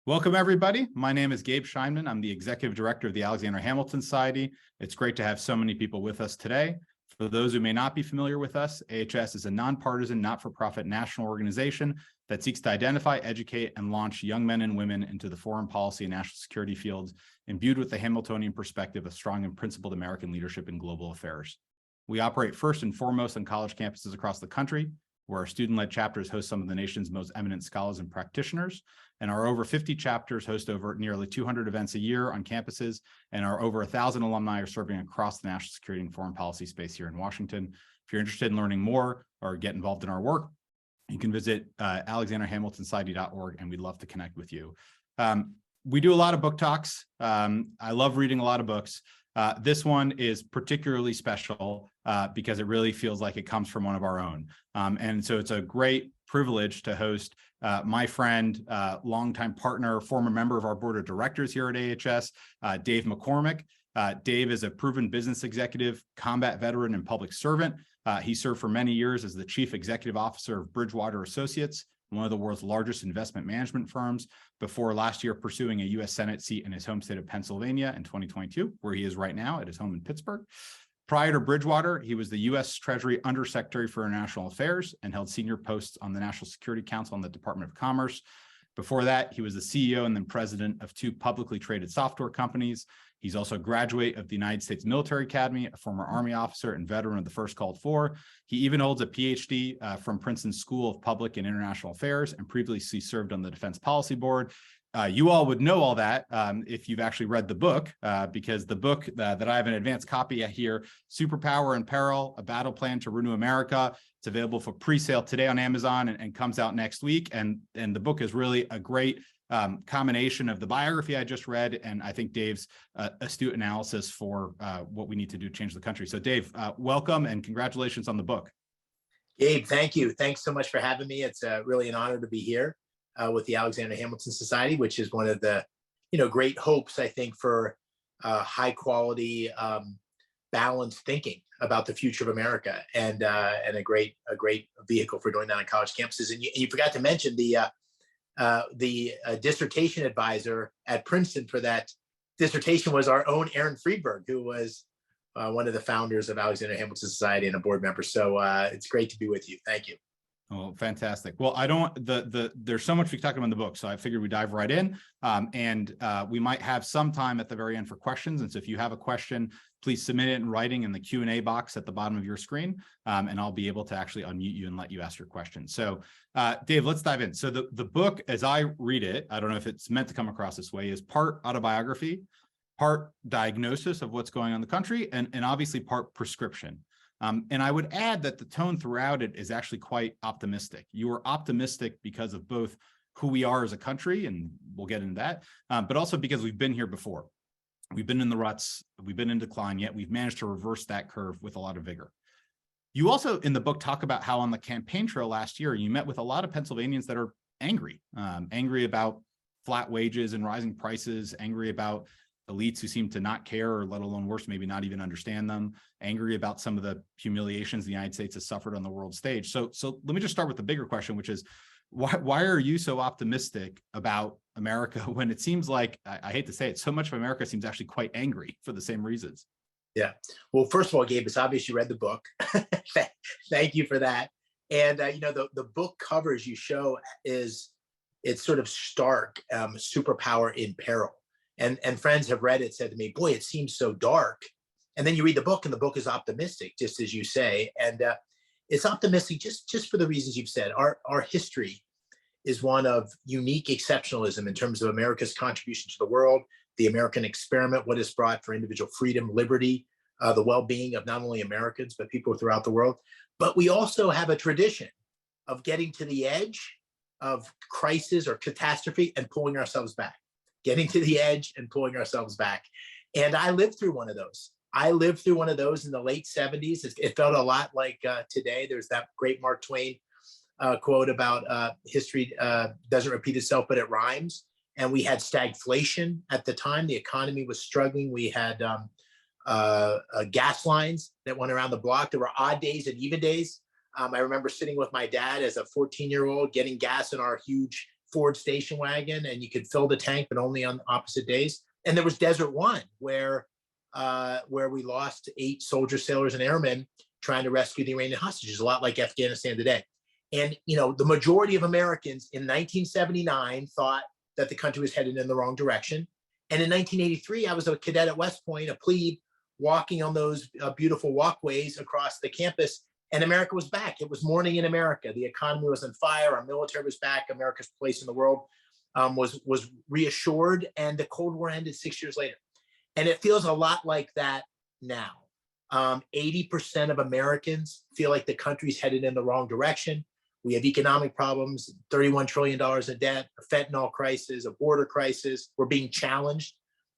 Welcome, everybody. My name is Gabe Scheinman. I'm the Executive Director of the Alexander Hamilton Society. It's great to have so many people with us today. For those who may not be familiar with us, AHS is a nonpartisan, not-for-profit national organization that seeks to identify, educate, and launch young men and women into the foreign policy and national security fields, imbued with the Hamiltonian perspective of strong and principled American leadership in global affairs. We operate first and foremost on college campuses across the country, where our student-led chapters host some of the nation's most eminent scholars and practitioners, and our over 50 chapters host over nearly 200 events a year on campuses, and our over 1,000 alumni are serving across the national security and foreign policy space here in Washington. If you're interested in learning more or get involved in our work, you can visit alexanderhamiltonsociety.org, and we'd love to connect with you. We do a lot of book talks. I love reading a lot of books. This one is particularly special because it really feels like it comes from one of our own. And so it's a great privilege to host my friend, longtime partner, former member of our board of directors here at AHS, Dave McCormick. Dave is a proven business executive, combat veteran, and public servant. He served for many years as the chief executive officer of Bridgewater Associates, one of the world's largest investment management firms, before last year pursuing a U.S. Senate seat in his home state of Pennsylvania in 2022, where he is right now at his home in Pittsburgh. Prior to Bridgewater, he was the U.S. Treasury Undersecretary for International Affairs and held senior posts on the National Security Council and the Department of Commerce. Before that, he was the CEO and then president of two publicly traded software companies. He's also a graduate of the United States Military Academy, a former Army officer and veteran of the First Called For. He even holds a PhD from Princeton School of Public and International Affairs and previously served on the Defense Policy Board. You all would know all that if you've actually read the book, because the book that I have an advanced copy here, Superpower and Peril, A Battle Plan to Renew America. It's available for pre-sale today on Amazon and comes out next week. And the book is really a great combination of the biography I just read, and I think Dave's astute analysis for what we need to do to change the country. So Dave, welcome and congratulations on the book. Gabe, thank you. Thanks so much for having me. It's really an honor to be here with the Alexander Hamilton Society, which is one of the great hopes, I think, for high quality, balanced thinking about the future of America, and a great vehicle for doing that on college campuses. And you forgot to mention the dissertation advisor at Princeton for that dissertation was our own Aaron Friedberg, who was one of the founders of Alexander Hamilton Society and a board member. So it's great to be with you. Thank you. Oh, fantastic. Well, there's so much we can talk about in the book, so I figured we'd dive right in. And we might have some time at the very end for questions. And so if you have a question, please submit it in writing in the Q&A box at the bottom of your screen, and I'll be able to actually unmute you and let you ask your question. So Dave, let's dive in. So the book, as I read it, I don't know if it's meant to come across this way, is part autobiography, part diagnosis of what's going on in the country, and obviously part prescription. And I would add that the tone throughout it is actually quite optimistic. You are optimistic because of both who we are as a country, and we'll get into that, but also because we've been here before. We've been in the ruts, we've been in decline, yet we've managed to reverse that curve with a lot of vigor. You also, in the book, talk about how on the campaign trail last year, you met with a lot of Pennsylvanians that are angry, angry about flat wages and rising prices, angry about elites who seem to not care, or let alone worse, maybe not even understand them, angry about some of the humiliations the United States has suffered on the world stage. So let me just start with the bigger question, which is, why are you so optimistic about America when it seems like, I hate to say it, so much of America seems actually quite angry for the same reasons? Yeah. Well, first of all, Gabe, it's obvious you read the book. Thank you for that. And the book covers you show it's sort of stark, superpower in peril. And friends have read it, said to me, boy, it seems so dark. And then you read the book, and the book is optimistic, just as you say. And it's optimistic just for the reasons you've said. Our history is one of unique exceptionalism in terms of America's contribution to the world, the American experiment, what it's brought for individual freedom, liberty, the well-being of not only Americans, but people throughout the world. But we also have a tradition of getting to the edge of crisis or catastrophe and pulling ourselves back. Getting to the edge and pulling ourselves back. And I lived through one of those. I lived through one of those in the late 70s. It felt a lot like today. There's that great Mark Twain quote about history doesn't repeat itself, but it rhymes. And we had stagflation at the time. The economy was struggling. We had gas lines that went around the block. There were odd days and even days. I remember sitting with my dad as a 14-year-old getting gas in our huge Ford station wagon, and you could fill the tank, but only on opposite days. And there was Desert One, where we lost 8 soldiers, sailors, and airmen trying to rescue the Iranian hostages, a lot like Afghanistan today. And the majority of Americans in 1979 thought that the country was headed in the wrong direction. And in 1983, I was a cadet at West Point, a plebe, walking on those beautiful walkways across the campus, and America was back. It was morning in America. The economy was on fire. Our military was back. America's place in the world was reassured, and the Cold War ended 6 years later. And it feels a lot like that now. 80% of Americans feel like the country's headed in the wrong direction. We have economic problems, $31 trillion in debt, a fentanyl crisis, a border crisis. We're being challenged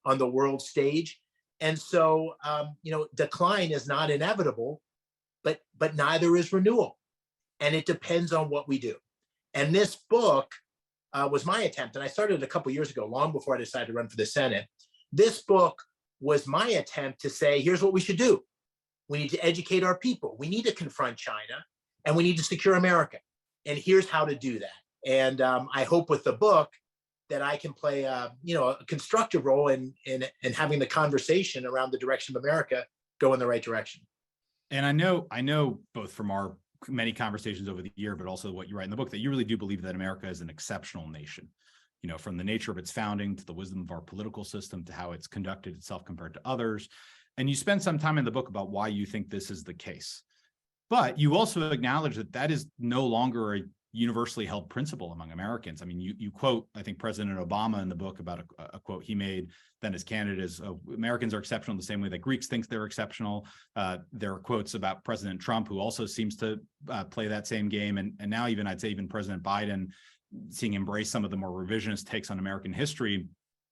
on the world stage. And so, decline is not inevitable, but neither is renewal. And it depends on what we do. And this book was my attempt, and I started a couple years ago, long before I decided to run for the Senate. This book was my attempt to say, here's what we should do. We need to educate our people. We need to confront China, and we need to secure America. And here's how to do that. And I hope with the book that I can play a constructive role in having the conversation around the direction of America go in the right direction. And I know both from our many conversations over the year, but also what you write in the book, that you really do believe that America is an exceptional nation, from the nature of its founding to the wisdom of our political system to how it's conducted itself compared to others. And you spend some time in the book about why you think this is the case. But you also acknowledge that that is no longer a universally held principle among Americans. I mean, you quote, I think, President Obama in the book about a quote he made then as candidate is, Americans are exceptional the same way that Greeks think they're exceptional. There are quotes about President Trump, who also seems to play that same game. And now even, I'd say even President Biden, seeing embrace some of the more revisionist takes on American history,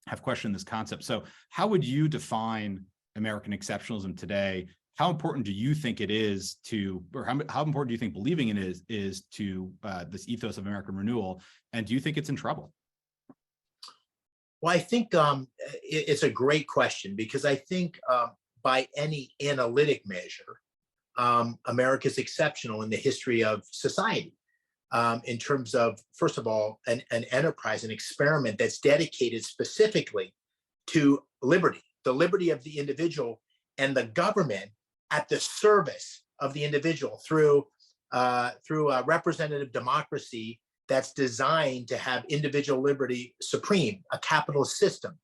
have questioned this concept. So how would you define American exceptionalism today? How important do you think it is to, or how important do you think believing in it is to this ethos of American renewal? And do you think it's in trouble? Well, I think it's a great question, because I think by any analytic measure, America is exceptional in the history of society in terms of, first of all, an enterprise, an experiment that's dedicated specifically to liberty, the liberty of the individual, and the government at the service of the individual through a representative democracy that's designed to have individual liberty supreme, a capitalist system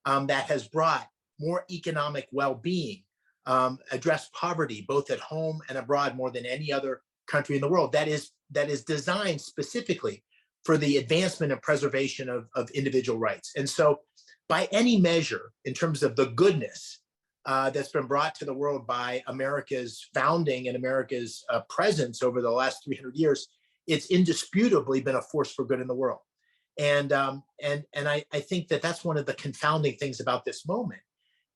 that has brought more economic well-being, addressed poverty both at home and abroad more than any other country in the world. That is designed specifically for the advancement and preservation of individual rights. And so, by any measure, in terms of the goodness that's been brought to the world by America's founding and America's presence over the last 300 years, it's indisputably been a force for good in the world. And I think that that's one of the confounding things about this moment,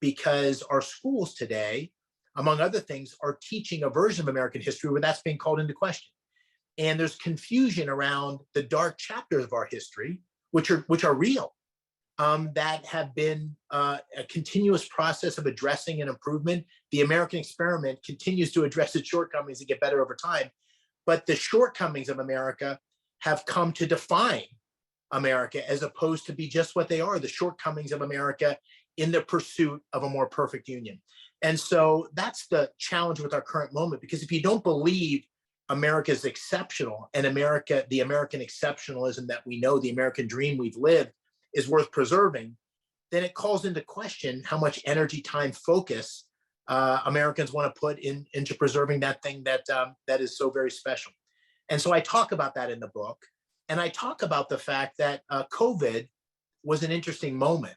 because our schools today, among other things, are teaching a version of American history where that's being called into question. And there's confusion around the dark chapters of our history, which are real. That have been a continuous process of addressing and improvement. The American experiment continues to address its shortcomings and get better over time. But the shortcomings of America have come to define America as opposed to be just what they are, the shortcomings of America in the pursuit of a more perfect union. And so that's the challenge with our current moment, because if you don't believe America is exceptional and the American exceptionalism that we know, the American dream we've lived, is worth preserving, then it calls into question how much energy, time, focus Americans want to put into preserving that thing that is so very special. And so I talk about that in the book, and I talk about the fact that COVID was an interesting moment,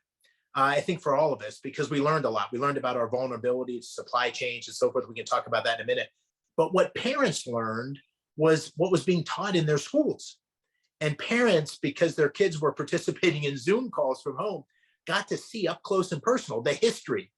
I think, for all of us, because we learned a lot. We learned about our vulnerability to supply chains and so forth. We can talk about that in a minute. But what parents learned was what was being taught in their schools. And parents, because their kids were participating in Zoom calls from home, got to see up close and personal the history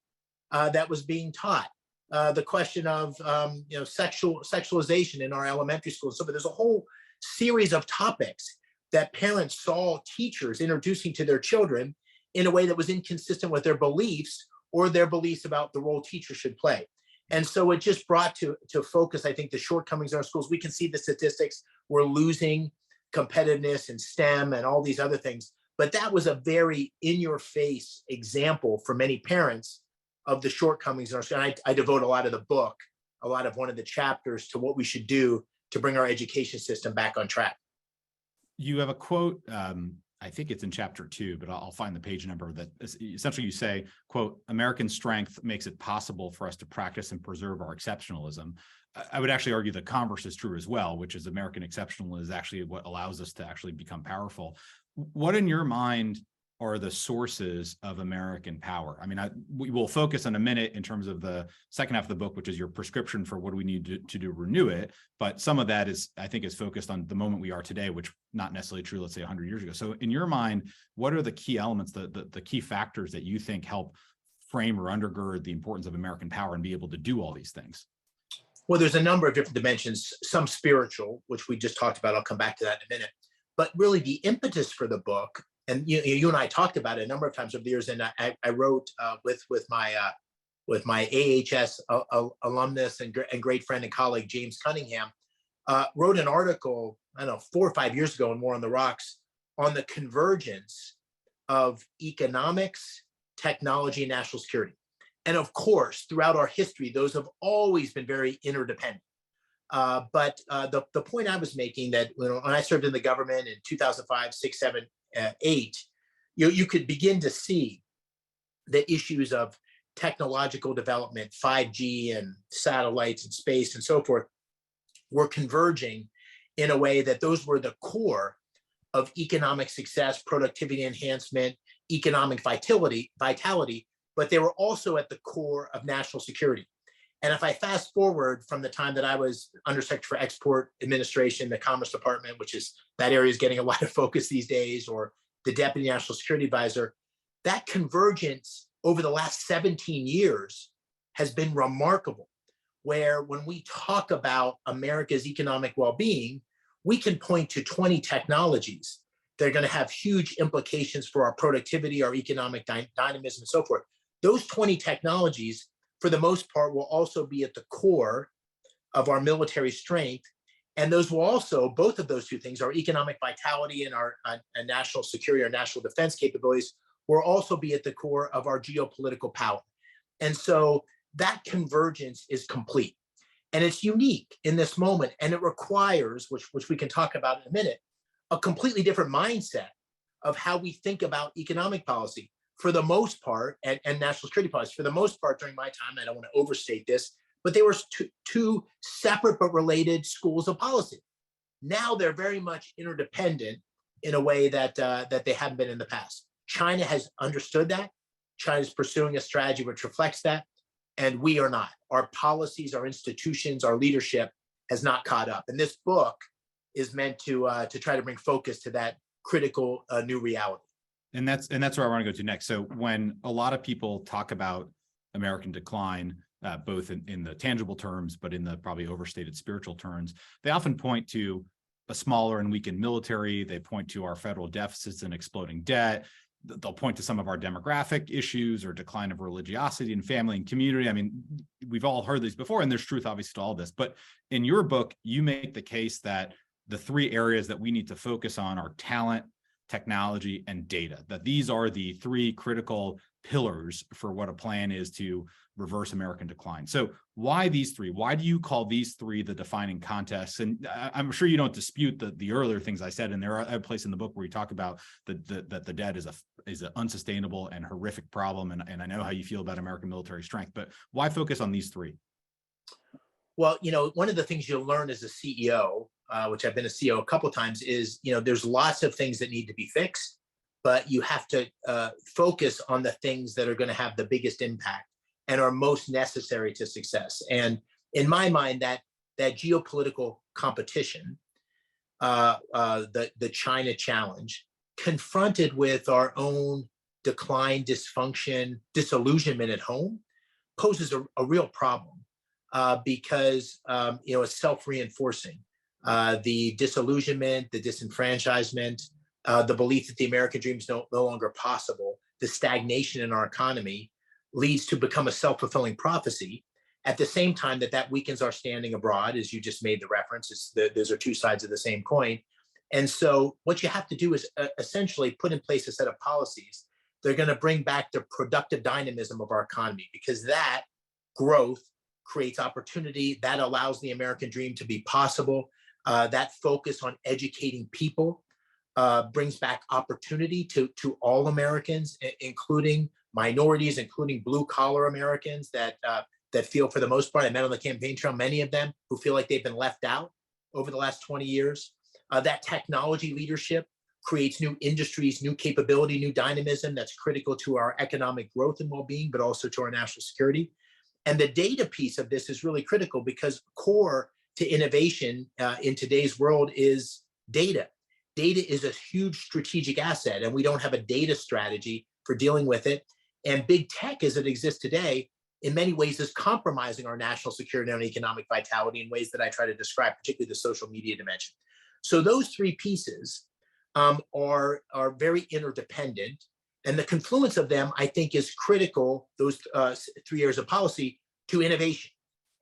that was being taught, the question of sexualization in our elementary schools. So there's a whole series of topics that parents saw teachers introducing to their children in a way that was inconsistent with their beliefs or their beliefs about the role teachers should play. And so it just brought to focus, I think, the shortcomings in our schools. We can see the statistics. We're losing competitiveness and STEM and all these other things. But that was a very in-your-face example for many parents of the shortcomings in our school. And I devote a lot of the book, a lot of one of the chapters to what we should do to bring our education system back on track. You have a quote, I think it's in chapter 2, but I'll find the page number, that essentially you say, quote, "American strength makes it possible for us to practice and preserve our exceptionalism." I would actually argue the converse is true as well, which is American exceptionalism is actually what allows us to actually become powerful. What in your mind are the sources of American power? I mean, we will focus in a minute in terms of the second half of the book, which is your prescription for what do we need to do to renew it. But some of that is, I think, is focused on the moment we are today, which not necessarily true, let's say 100 years ago. So in your mind, what are the key elements, the key factors that you think help frame or undergird the importance of American power and be able to do all these things? Well, there's a number of different dimensions, some spiritual, which we just talked about. I'll come back to that in a minute. But really the impetus for the book, and you and I talked about it a number of times over the years, and I wrote with my AHS alumnus and great friend and colleague James Cunningham, wrote an article, I don't know, 4 or 5 years ago in War on the Rocks on the convergence of economics, technology, and national security. And of course, throughout our history, those have always been very interdependent. But the point I was making, that when I served in the government in 2005, 6, 7, 8, you could begin to see the issues of technological development, 5G and satellites and space and so forth, were converging in a way that those were the core of economic success, productivity enhancement, economic vitality, but they were also at the core of national security. And if I fast forward from the time that I was Undersecretary for Export Administration, the Commerce Department, which is, that area is getting a lot of focus these days, or the Deputy National Security Advisor, that convergence over the last 17 years has been remarkable, where when we talk about America's economic well-being, we can point to 20 technologies that are going to have huge implications for our productivity, our economic dynamism, and so forth. Those 20 technologies, for the most part, will also be at the core of our military strength. And those will also, both of those two things, our economic vitality and our national security, our national defense capabilities, will also be at the core of our geopolitical power. And so that convergence is complete. And it's unique in this moment. And it requires, which we can talk about in a minute, a completely different mindset of how we think about economic policy. For the most part, and national security policy, for the most part during my time, I don't want to overstate this, but they were two separate but related schools of policy. Now they're very much interdependent in a way that they haven't been in the past. China has understood that. China is pursuing a strategy which reflects that, and we are not. Our policies, our institutions, our leadership has not caught up. And this book is meant to try to bring focus to that critical new reality. And that's where I want to go to next. So when a lot of people talk about American decline, both in the tangible terms, but in the probably overstated spiritual terms, they often point to a smaller and weakened military. They point to our federal deficits and exploding debt. They'll point to some of our demographic issues or decline of religiosity and family and community. I mean, we've all heard these before, and there's truth obviously to all this. But in your book, you make the case that the 3 areas that we need to focus on are talent, technology, and data, that these are the 3 critical pillars for what a plan is to reverse American decline. So why these 3? Why do you call these 3 the defining contests? And I'm sure you don't dispute the earlier things I said, and there are a place in the book where you talk about that the debt is an unsustainable and horrific problem, and I know how you feel about American military strength, but why focus on these 3? Well, one of the things you'll learn as a CEO, which I've been a CEO a couple of times, is, there's lots of things that need to be fixed, but you have to focus on the things that are going to have the biggest impact and are most necessary to success. And in my mind, that geopolitical competition, the China challenge, confronted with our own decline, dysfunction, disillusionment at home, poses a real problem because it's self-reinforcing. The disillusionment, the disenfranchisement, the belief that the American dream is no longer possible, the stagnation in our economy leads to become a self-fulfilling prophecy. At the same time that weakens our standing abroad, as you just made the reference, those are 2 sides of the same coin. And so what you have to do is essentially put in place a set of policies. They're going to bring back the productive dynamism of our economy, because that growth creates opportunity, that allows the American dream to be possible. That focus on educating people brings back opportunity to all Americans, including minorities, including blue collar Americans that feel, for the most part, I met on the campaign trail many of them who feel like they've been left out over the last 20 years. That technology leadership creates new industries, new capability, new dynamism that's critical to our economic growth and well-being, but also to our national security. And the data piece of this is really critical, because core to innovation in today's world is data. Data is a huge strategic asset, and we don't have a data strategy for dealing with it. And big tech, as it exists today, in many ways is compromising our national security and economic vitality in ways that I try to describe, particularly the social media dimension. So those three pieces are very interdependent, and the confluence of them, I think, is critical, those 3 years of policy, to innovation.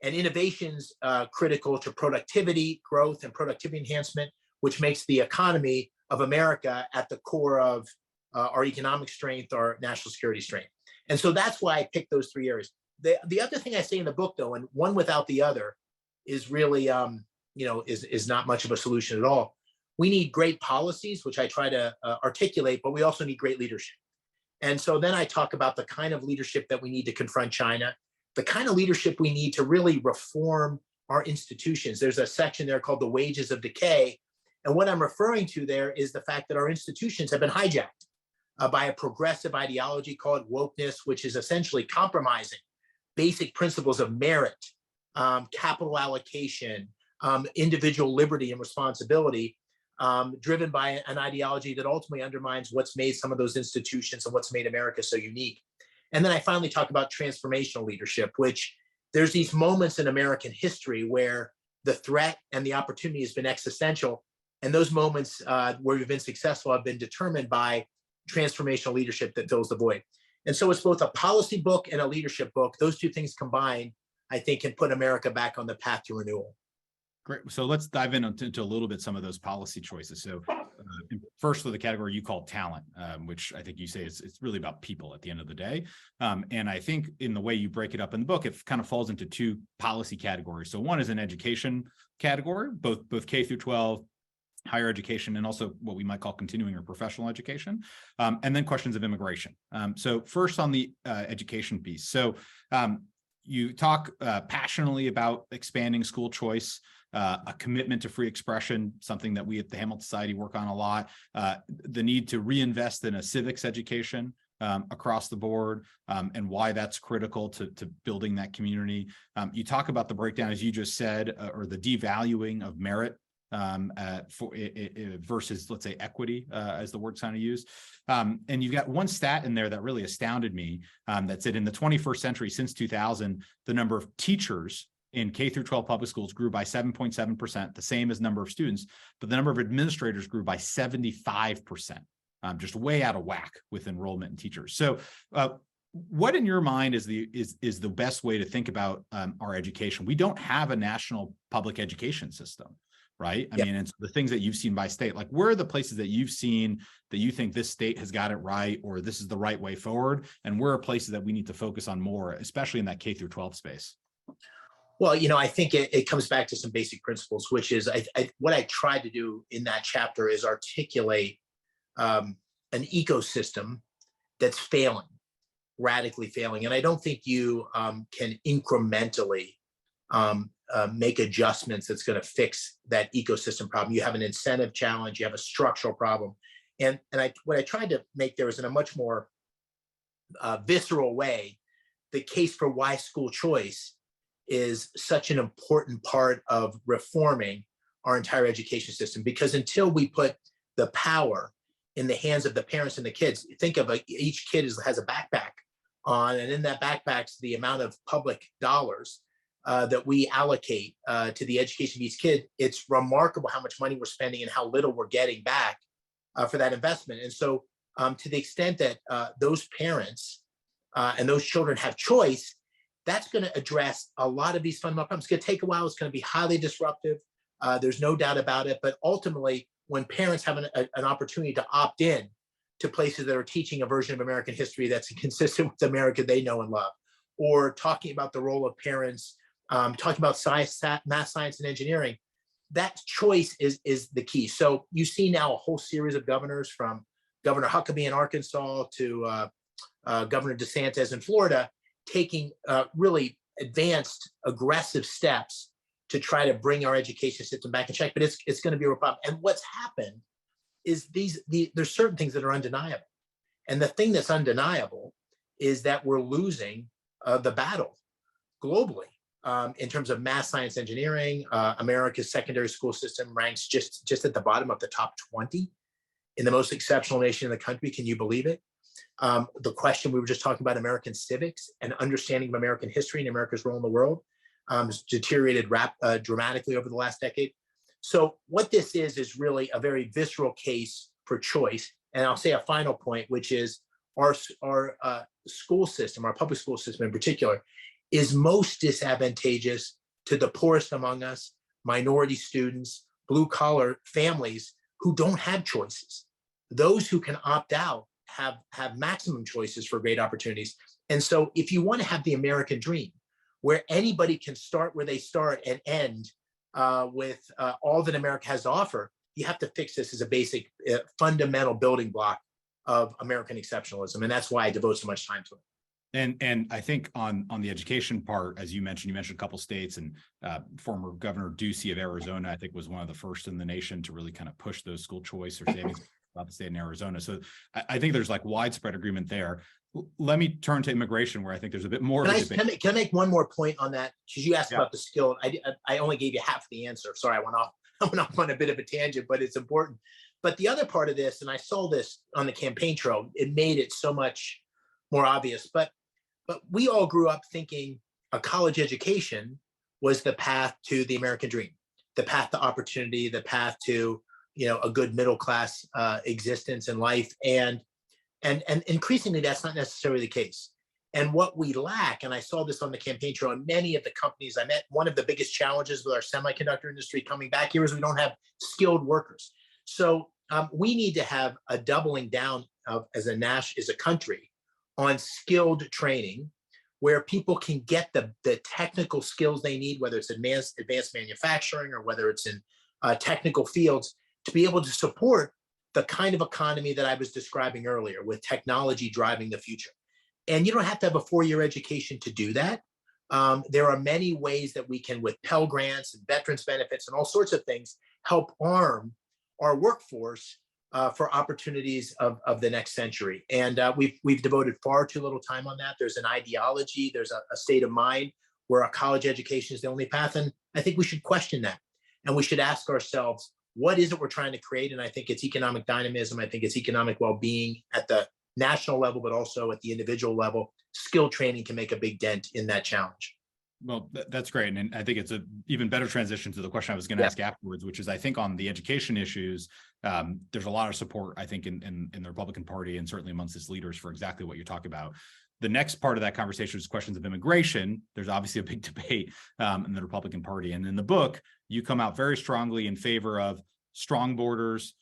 And innovation's critical to productivity, growth, and productivity enhancement, which makes the economy of America at the core of our economic strength, our national security strength. And so that's why I picked those 3 areas. The other thing I say in the book, though, and one without the other is really, is not much of a solution at all. We need great policies, which I try to articulate, but we also need great leadership. And so then I talk about the kind of leadership that we need to confront China, the kind of leadership we need to really reform our institutions. There's a section there called the wages of decay. And what I'm referring to there is the fact that our institutions have been hijacked by a progressive ideology called wokeness, which is essentially compromising basic principles of merit, capital allocation, individual liberty and responsibility, driven by an ideology that ultimately undermines what's made some of those institutions and what's made America so unique. And then I finally talk about transformational leadership, which there's these moments in American history where the threat and the opportunity has been existential. And those moments where we've been successful have been determined by transformational leadership that fills the void. And so it's both a policy book and a leadership book. Those two things combined, I think, can put America back on the path to renewal. Great. So let's dive into a little bit some of those policy choices. So first, for the category you call talent, which I think you say it's really about people at the end of the day. And I think in the way you break it up in the book, it kind of falls into two policy categories. So one is an education category, both K through 12, higher education, and also what we might call continuing or professional education, and then questions of immigration. So first on the education piece. So you talk passionately about expanding school choice, a commitment to free expression, something that we at the Hamilton Society work on a lot, the need to reinvest in a civics education across the board, and why that's critical to building that community. You talk about the breakdown, as you just said, or the devaluing of merit versus, let's say, equity, as the word's kind of used. And you've got one stat in there that really astounded me, that said in the 21st century, since 2000, the number of teachers in K through 12 public schools grew by 7.7%, the same as number of students, but the number of administrators grew by 75%, just way out of whack with enrollment in teachers. So what in your mind is the best way to think about our education? We don't have a national public education system, right? I mean, and so the things that you've seen by state, like where are the places that you've seen that you think this state has got it right, or this is the right way forward? And where are places that we need to focus on more, especially in that K through 12 space? Well, I think it comes back to some basic principles, which is what I tried to do in that chapter is articulate an ecosystem that's failing, radically failing. And I don't think you can incrementally make adjustments that's going to fix that ecosystem problem. You have an incentive challenge, you have a structural problem. And what I tried to make there is, in a much more visceral way, the case for why school choice is such an important part of reforming our entire education system. Because until we put the power in the hands of the parents and the kids, think of each kid has a backpack on, and in that backpack's the amount of public dollars that we allocate to the education of each kid. It's remarkable how much money we're spending and how little we're getting back for that investment. And so to the extent that those parents and those children have choice, that's going to address a lot of these fundamental problems. It's going to take a while. It's going to be highly disruptive. There's no doubt about it. But ultimately, when parents have an opportunity to opt in to places that are teaching a version of American history that's consistent with the America they know and love, or talking about the role of parents, talking about science, math, science, and engineering, that choice is the key. So you see now a whole series of governors, from Governor Huckabee in Arkansas to Governor DeSantis in Florida, taking really advanced, aggressive steps to try to bring our education system back in check. But it's going to be a real problem. And what's happened is there's certain things that are undeniable. And the thing that's undeniable is that we're losing the battle globally. In terms of math, science, engineering, America's secondary school system ranks just at the bottom of the top 20 in the most exceptional nation in the country. Can you believe it? The question we were just talking about, American civics and understanding of American history and America's role in the world, has deteriorated dramatically over the last decade. So what this is really a very visceral case for choice. And I'll say a final point, which is our school system, our public school system in particular, is most disadvantageous to the poorest among us, minority students, blue collar families who don't have choices. Those who can opt out have maximum choices for great opportunities. And so if you want to have the American dream, where anybody can start where they start and end with all that America has to offer, you have to fix this as a basic fundamental building block of American exceptionalism. And that's why I devote so much time to it. And I think on the education part, as you mentioned a couple states, and former Governor Ducey of Arizona, I think, was one of the first in the nation to really kind of push those school choice or savings about the state in Arizona. So I think there's like widespread agreement there. Let me turn to immigration, where I think there's a bit more. Can I make one more point on that? Because you asked about the skill. I only gave you half the answer. Sorry, I went off on a bit of a tangent, but it's important. But the other part of this, and I saw this on the campaign trail, it made it so much more obvious. But we all grew up thinking a college education was the path to the American dream, the path to opportunity, the path to a good middle class existence in life, and increasingly that's not necessarily the case. And what we lack, and I saw this on the campaign trail in many of the companies I met, one of the biggest challenges with our semiconductor industry coming back here is we don't have skilled workers. So we need to have a doubling down of as a country on skilled training, where people can get the technical skills they need, whether it's advanced manufacturing or whether it's in technical fields, to be able to support the kind of economy that I was describing earlier, with technology driving the future. And you don't have to have a 4-year education to do that. There are many ways that we can, with Pell Grants and veterans benefits and all sorts of things, help arm our workforce for opportunities of the next century. And we've devoted far too little time on that. There's an ideology, there's a state of mind where a college education is the only path. And I think we should question that. And we should ask ourselves, what is it we're trying to create? And I think it's economic dynamism. I think it's economic well-being at the national level, but also at the individual level. Skill training can make a big dent in that challenge. Well, that's great. And I think it's a even better transition to the question I was going to ask afterwards, which is, I think on the education issues, there's a lot of support, I think, in the Republican Party and certainly amongst its leaders for exactly what you're talking about. The next part of that conversation is questions of immigration. There's obviously a big debate in the Republican Party. And in the book, you come out very strongly in favor of strong borders,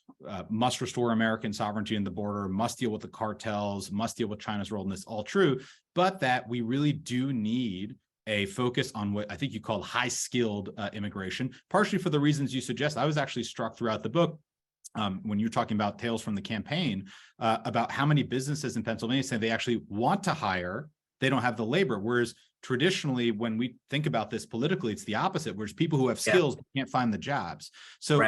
must restore American sovereignty in the border, must deal with the cartels, must deal with China's role in this, all true, but that we really do need a focus on what I think you called high-skilled immigration, partially for the reasons you suggest. I was actually struck throughout the book when you're talking about tales from the campaign about how many businesses in Pennsylvania say they actually want to hire, they don't have the labor. Whereas traditionally, when we think about this politically, it's the opposite, whereas people who have skills can't find the jobs. So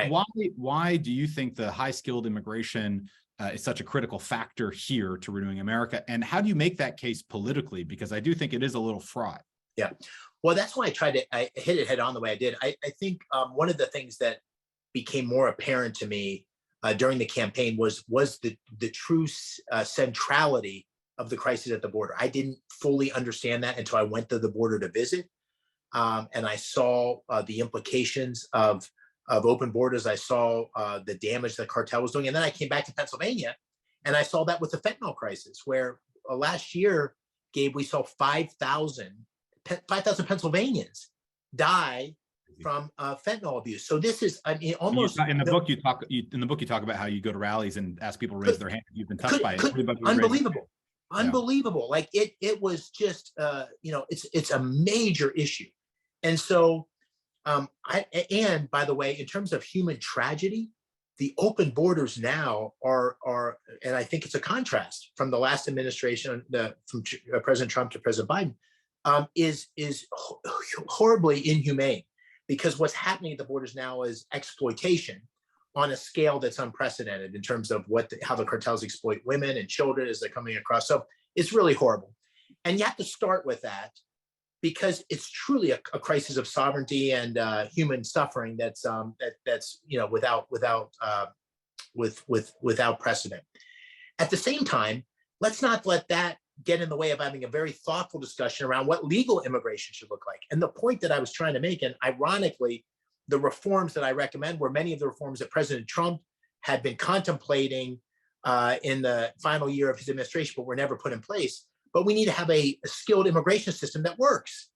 why do you think the high-skilled immigration is such a critical factor here to renewing America? And how do you make that case politically? Because I do think it is a little fraught. Yeah, well, that's why I hit it head on the way I did. I think one of the things that became more apparent to me during the campaign was the true centrality of the crisis at the border. I didn't fully understand that until I went to the border to visit, and I saw the implications of open borders. I saw the damage the cartel was doing, and then I came back to Pennsylvania, and I saw that with the fentanyl crisis, where last year, Gabe, we saw 5,000 Pennsylvanians die fentanyl abuse. So this is, I mean, And almost in the book you talk about how you go to rallies and ask people to raise their hand. You've been touched by it. Unbelievable. Yeah. Unbelievable. Like it was just, it's a major issue. And so, and by the way, in terms of human tragedy, the open borders now are, and I think it's a contrast from the last administration, from President Trump to President Biden, is horribly inhumane, because what's happening at the borders now is exploitation on a scale that's unprecedented in terms of how the cartels exploit women and children as they're coming across. So it's really horrible. And you have to start with that, because it's truly a crisis of sovereignty and human suffering that's without precedent. At the same time, let's not let that get in the way of having a very thoughtful discussion around what legal immigration should look like. And the point that I was trying to make, and ironically, the reforms that I recommend were many of the reforms that President Trump had been contemplating in the final year of his administration, but were never put in place. But we need to have a skilled immigration system that works.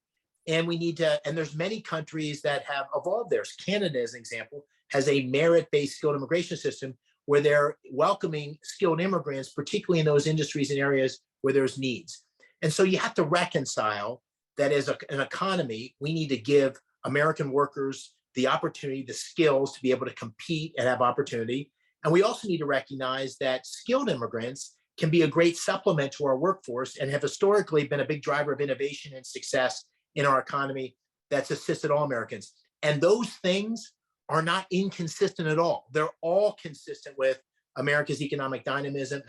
And we need to, and there's many countries that have evolved theirs. Canada, as an example, has a merit-based skilled immigration system where they're welcoming skilled immigrants, particularly in those industries and areas where there's needs. And so you have to reconcile that as an economy, we need to give American workers the opportunity, the skills to be able to compete and have opportunity. And we also need to recognize that skilled immigrants can be a great supplement to our workforce and have historically been a big driver of innovation and success in our economy that's assisted all Americans. And those things are not inconsistent at all. They're all consistent with America's economic dynamism,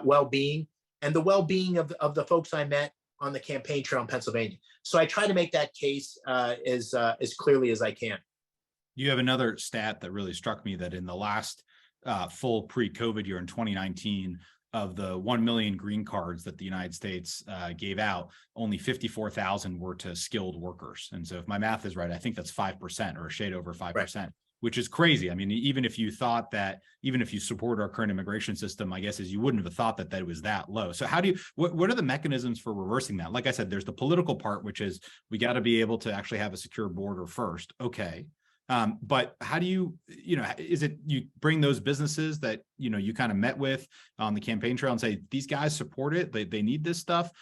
well-being, and the well-being of the folks I met on the campaign trail in Pennsylvania. So I try to make that case as clearly as I can. You have another stat that really struck me, that in the last full pre-COVID year in 2019, of the 1 million green cards that the United States gave out, only 54,000 were to skilled workers. And so if my math is right, I think that's 5% or a shade over 5%, right, which is crazy. I mean, even if you support our current immigration system, I guess you wouldn't have thought that it was that low. So how do you, what are the mechanisms for reversing that? Like I said, there's the political part, which is we got to be able to actually have a secure border first. Okay. But how do you is it you bring those businesses that, you kind of met with on the campaign trail and say, these guys support it, they need this stuff?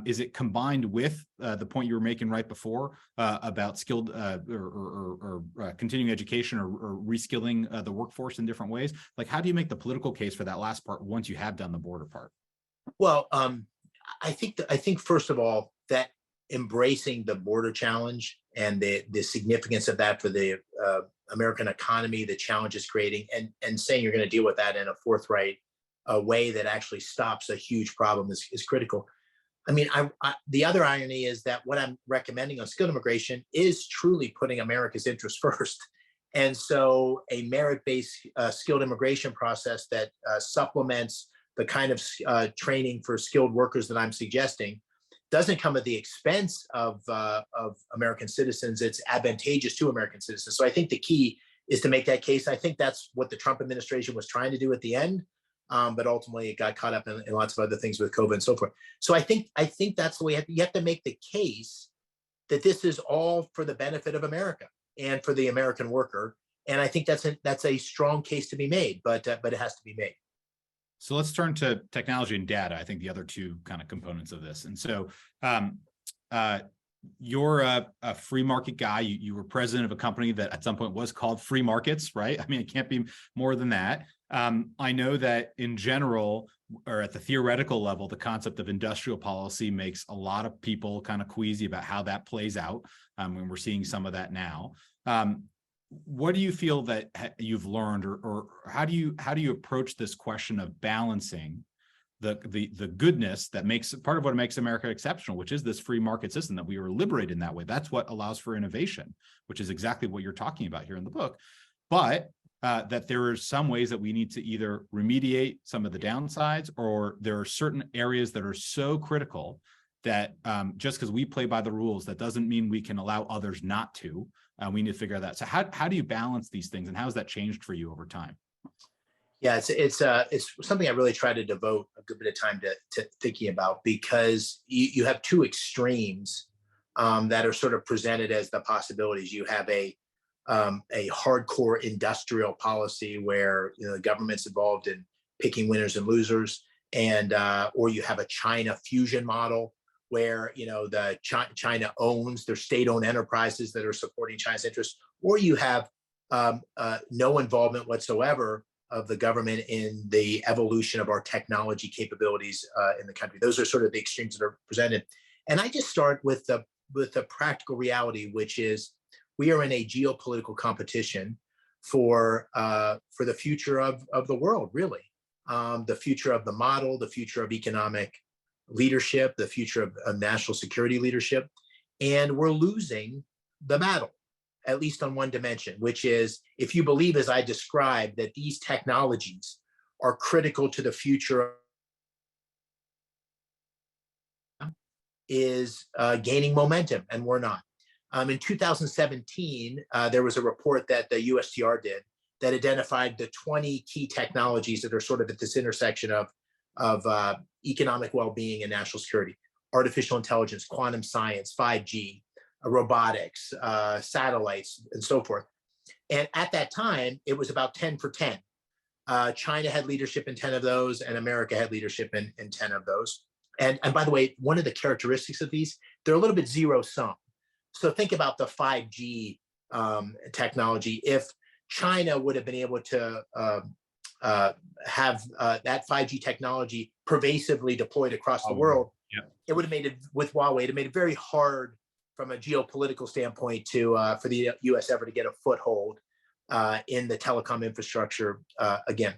Is it combined with the point you were making right before about skilled or continuing education or reskilling the workforce in different ways? Like, how do you make the political case for that last part once you have done the border part? Well, I think first of all, that embracing the border challenge and the significance of that for the American economy, the challenges creating, and saying you're going to deal with that in a forthright way that actually stops a huge problem is critical. I mean, the other irony is that what I'm recommending on skilled immigration is truly putting America's interests first. And so a merit-based skilled immigration process that supplements the kind of training for skilled workers that I'm suggesting doesn't come at the expense of American citizens. It's advantageous to American citizens. So I think the key is to make that case. I think that's what the Trump administration was trying to do at the end, but ultimately it got caught up in lots of other things with COVID and so forth. So I think that's the way you have to make the case that this is all for the benefit of America and for the American worker. And I think that's a strong case to be made, but it has to be made. So let's turn to technology and data, I think the other two kind of components of this. And so you're a free market guy. You were president of a company that at some point was called Free Markets, right? I mean, it can't be more than that. I know that in general, or at the theoretical level, the concept of industrial policy makes a lot of people kind of queasy about how that plays out. And we're seeing some of that now. What do you feel that you've learned, or how do you approach this question of balancing the goodness that makes part of what makes America exceptional, which is this free market system, that we were liberated in that way? That's what allows for innovation, which is exactly what you're talking about here in the book. But that there are some ways that we need to either remediate some of the downsides, or there are certain areas that are so critical that just because we play by the rules, that doesn't mean we can allow others not to. We need to figure that out. So how do you balance these things, and how has that changed for you over time? Yeah, it's something I really try to devote a good bit of time to thinking about, because you have two extremes that are sort of presented as the possibilities. You have a hardcore industrial policy where the government's involved in picking winners and losers, and or you have a China fusion model where the China owns their state-owned enterprises that are supporting China's interests, or you have no involvement whatsoever of the government in the evolution of our technology capabilities in the country. Those are sort of the extremes that are presented. And I just start with the practical reality, which is we are in a geopolitical competition for the future of the world, really. The future of the model, the future of economic leadership, the future of national security leadership. And we're losing the battle, at least on one dimension, which is if you believe, as I described, that these technologies are critical to the future, is gaining momentum, and we're not. In 2017, there was a report that the USTR did that identified the 20 key technologies that are sort of at this intersection of economic well-being and national security: artificial intelligence, quantum science, 5G, robotics, satellites, and so forth. And at that time, it was about 10 for 10. China had leadership in 10 of those, and America had leadership in 10 of those. And by the way, one of the characteristics of these, they're a little bit zero sum. So think about the 5G technology. If China would have been able to have that 5G technology pervasively deployed across the world, it would have made it, with Huawei, it made it very hard from a geopolitical standpoint for the U.S. ever to get a foothold in the telecom infrastructure again.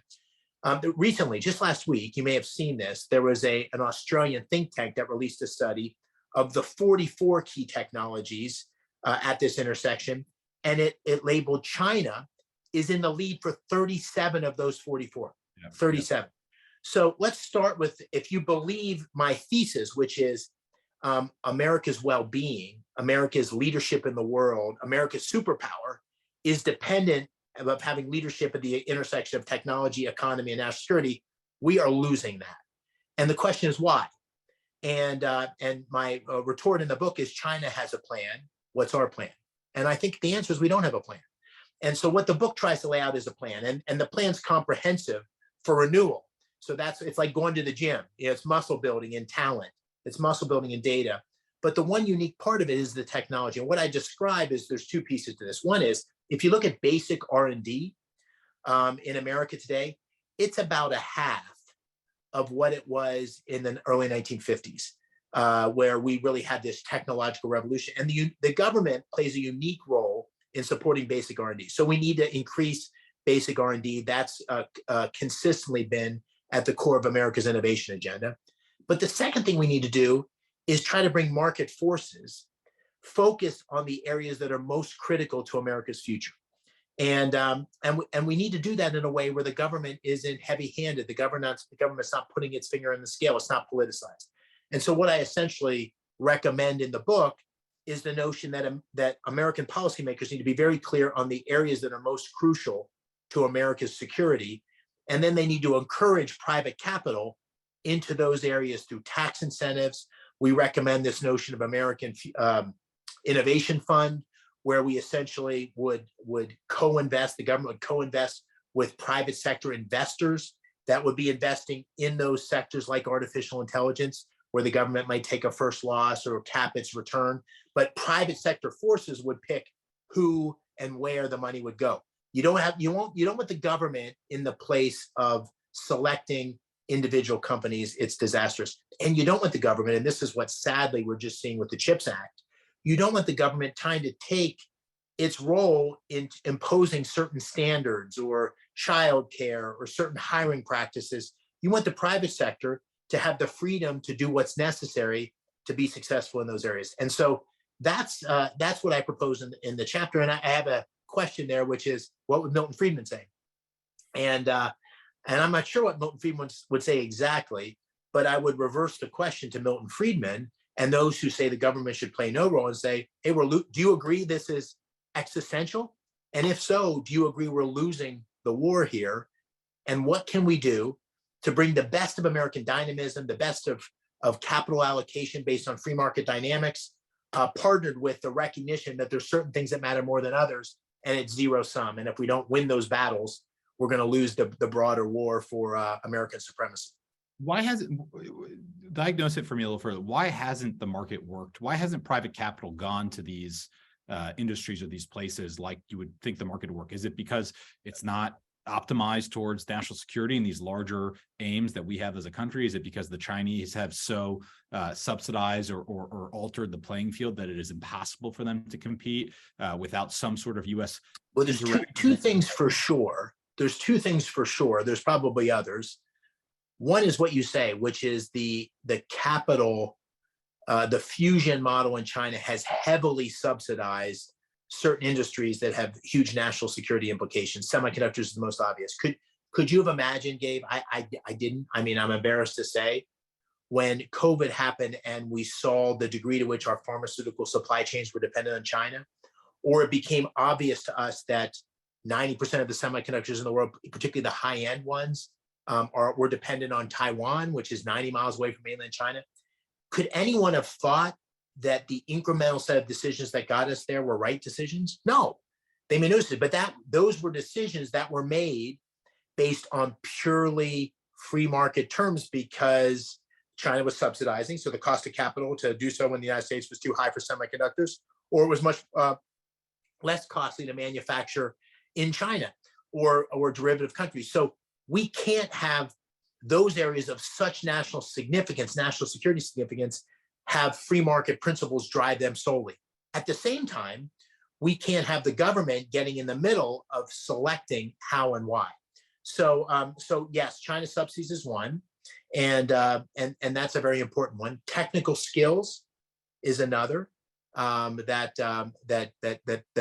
Recently, just last week, you may have seen this, there was an Australian think tank that released a study of the 44 key technologies at this intersection, and it labeled China is in the lead for 37 of those 44, 37. So let's start with, if you believe my thesis, which is America's well-being, America's leadership in the world, America's superpower is dependent of having leadership at the intersection of technology, economy, and national security, we are losing that. And the question is why? And my retort in the book is China has a plan. What's our plan? And I think the answer is we don't have a plan. And so what the book tries to lay out is a plan, and the plan's comprehensive for renewal. So it's like going to the gym. It's muscle building and talent. It's muscle building and data. But the one unique part of it is the technology. And what I describe is there's two pieces to this. One is, if you look at basic R&D in America today, it's about a half of what it was in the early 1950s, where we really had this technological revolution. And the government plays a unique role in supporting basic R&D. So we need to increase basic R&D. That's consistently been at the core of America's innovation agenda. But the second thing we need to do is try to bring market forces focused on the areas that are most critical to America's future. And we need to do that in a way where the government isn't heavy-handed. The government's not putting its finger on the scale. It's not politicized. And so what I essentially recommend in the book is the notion that American policymakers need to be very clear on the areas that are most crucial to America's security. And then they need to encourage private capital into those areas through tax incentives. We recommend this notion of American Innovation Fund, where we essentially would co-invest, the government would co-invest with private sector investors that would be investing in those sectors like artificial intelligence, where the government might take a first loss or cap its return, but private sector forces would pick who and where the money would go. You don't want the government in the place of selecting individual companies. It's disastrous. And you don't want the government, and this is what sadly we're just seeing with the CHIPS Act, you don't want the government trying to take its role in imposing certain standards or childcare or certain hiring practices. You want the private sector to have the freedom to do what's necessary to be successful in those areas. And so that's what I propose in the chapter. And I have a question there, which is, what would Milton Friedman say? And I'm not sure what Milton Friedman would say exactly, but I would reverse the question to Milton Friedman and those who say the government should play no role and say, hey, do you agree this is existential? And if so, do you agree we're losing the war here? And what can we do to bring the best of American dynamism, the best of capital allocation based on free market dynamics, partnered with the recognition that there's certain things that matter more than others, and it's zero sum. And if we don't win those battles, we're going to lose the broader war for American supremacy. Why hasn't, diagnose it for me a little further, why hasn't the market worked? Why hasn't private capital gone to these industries or these places like you would think the market would work? Is it because it's not optimized towards national security and these larger aims that we have as a country? Is it because the Chinese have so subsidized or altered the playing field that it is impossible for them to compete without some sort of U.S. Well, there's two things for sure. There's two things for sure. There's probably others. One is what you say, which is the capital, the fusion model in China has heavily subsidized certain industries that have huge national security implications. Semiconductors is the most obvious. Could you have imagined, Gabe? I didn't. I mean, I'm embarrassed to say, when COVID happened and we saw the degree to which our pharmaceutical supply chains were dependent on China, or it became obvious to us that 90% of the semiconductors in the world, particularly the high-end ones, were dependent on Taiwan, which is 90 miles away from mainland China. Could anyone have thought that the incremental set of decisions that got us there were right decisions? No, they may notice it, but those were decisions that were made based on purely free market terms because China was subsidizing. So the cost of capital to do so in the United States was too high for semiconductors, or it was much less costly to manufacture in China or derivative countries. So we can't have those areas of such national significance, national security significance, have free market principles drive them solely. At the same time, we can't have the government getting in the middle of selecting how and why. So yes, China subsidies is one, and that's a very important one. Technical skills is another that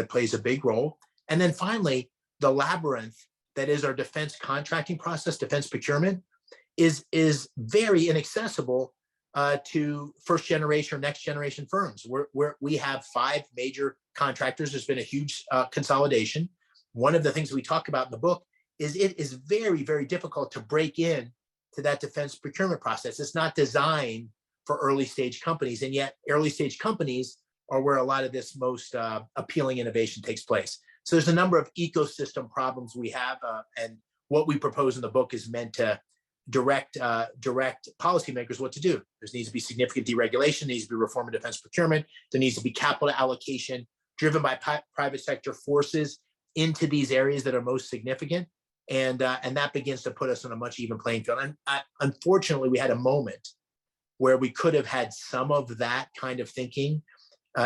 plays a big role. And then finally, the labyrinth that is our defense contracting process, defense procurement, is very inaccessible to first generation or next generation firms. We have 5 major contractors. There's been a huge consolidation. One of the things we talk about in the book is it is very, very difficult to break in to that defense procurement process. It's not designed for early stage companies, and yet early stage companies are where a lot of this most appealing innovation takes place. So there's a number of ecosystem problems we have, and what we propose in the book is meant to direct policymakers what to do. There needs to be significant deregulation, there needs to be reform of defense procurement, there needs to be capital allocation driven by private sector forces into these areas that are most significant, and that begins to put us on a much even playing field. And unfortunately, we had a moment where we could have had some of that kind of thinking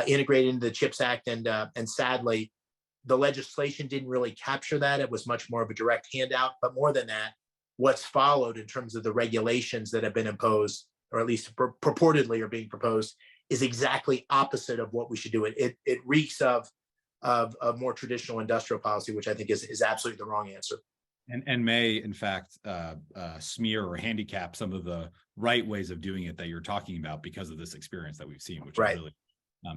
integrated into the CHIPS Act, and sadly, the legislation didn't really capture that. It was much more of a direct handout. But more than that, what's followed in terms of the regulations that have been imposed, or at least purportedly are being proposed, is exactly opposite of what we should do. It reeks of more traditional industrial policy, which I think is absolutely the wrong answer. And may, in fact, smear or handicap some of the right ways of doing it that you're talking about because of this experience that we've seen, which is really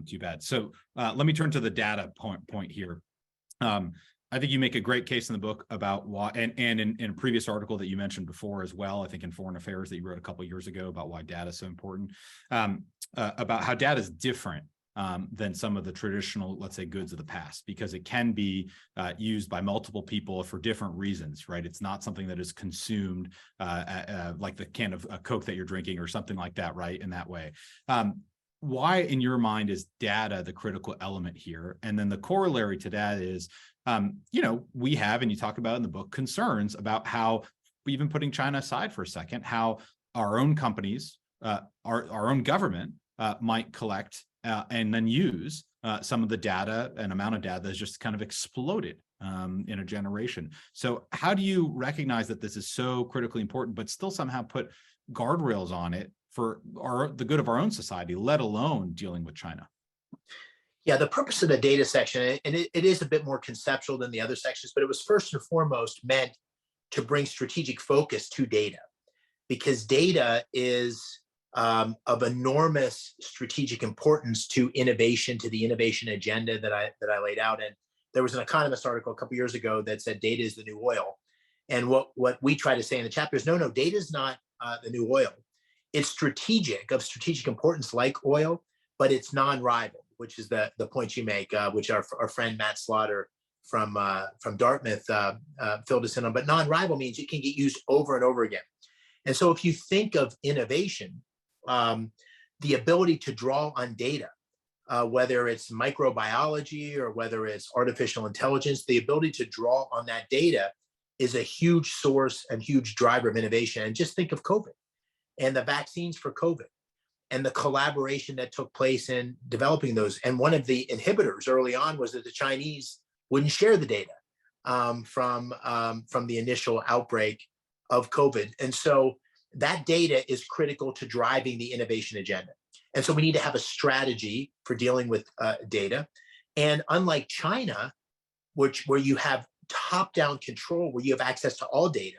too bad. So let me turn to the data point here. I think you make a great case in the book about why, and in a previous article that you mentioned before as well, I think in Foreign Affairs that you wrote a couple of years ago about why data is so important, about how data is different than some of the traditional, let's say, goods of the past, because it can be used by multiple people for different reasons, right? It's not something that is consumed like the can of Coke that you're drinking or something like that, right? In that way. Why, in your mind, is data the critical element here? And then the corollary to that is, we have, and you talk about in the book, concerns about how, even putting China aside for a second, how our own companies, our own government might collect and then use some of the data and amount of data that's just kind of exploded in a generation. So how do you recognize that this is so critically important, but still somehow put guardrails on it for the good of our own society, let alone dealing with China? Yeah, the purpose of the data section, and it is a bit more conceptual than the other sections, but it was first and foremost meant to bring strategic focus to data, because data is of enormous strategic importance to innovation, to the innovation agenda that I laid out. And there was an Economist article a couple of years ago that said data is the new oil. And what we try to say in the chapter is, no, data is not the new oil. It's strategic, of strategic importance like oil, but it's non-rival, which is the point you make, which our friend Matt Slaughter from Dartmouth filled us in on. But non-rival means it can get used over and over again. And so if you think of innovation, the ability to draw on data, whether it's microbiology or whether it's artificial intelligence, the ability to draw on that data is a huge source and huge driver of innovation. And just think of COVID and the vaccines for COVID and the collaboration that took place in developing those. And one of the inhibitors early on was that the Chinese wouldn't share the data from the initial outbreak of COVID. And so that data is critical to driving the innovation agenda. And so we need to have a strategy for dealing with data. And unlike China, where you have top-down control, where you have access to all data,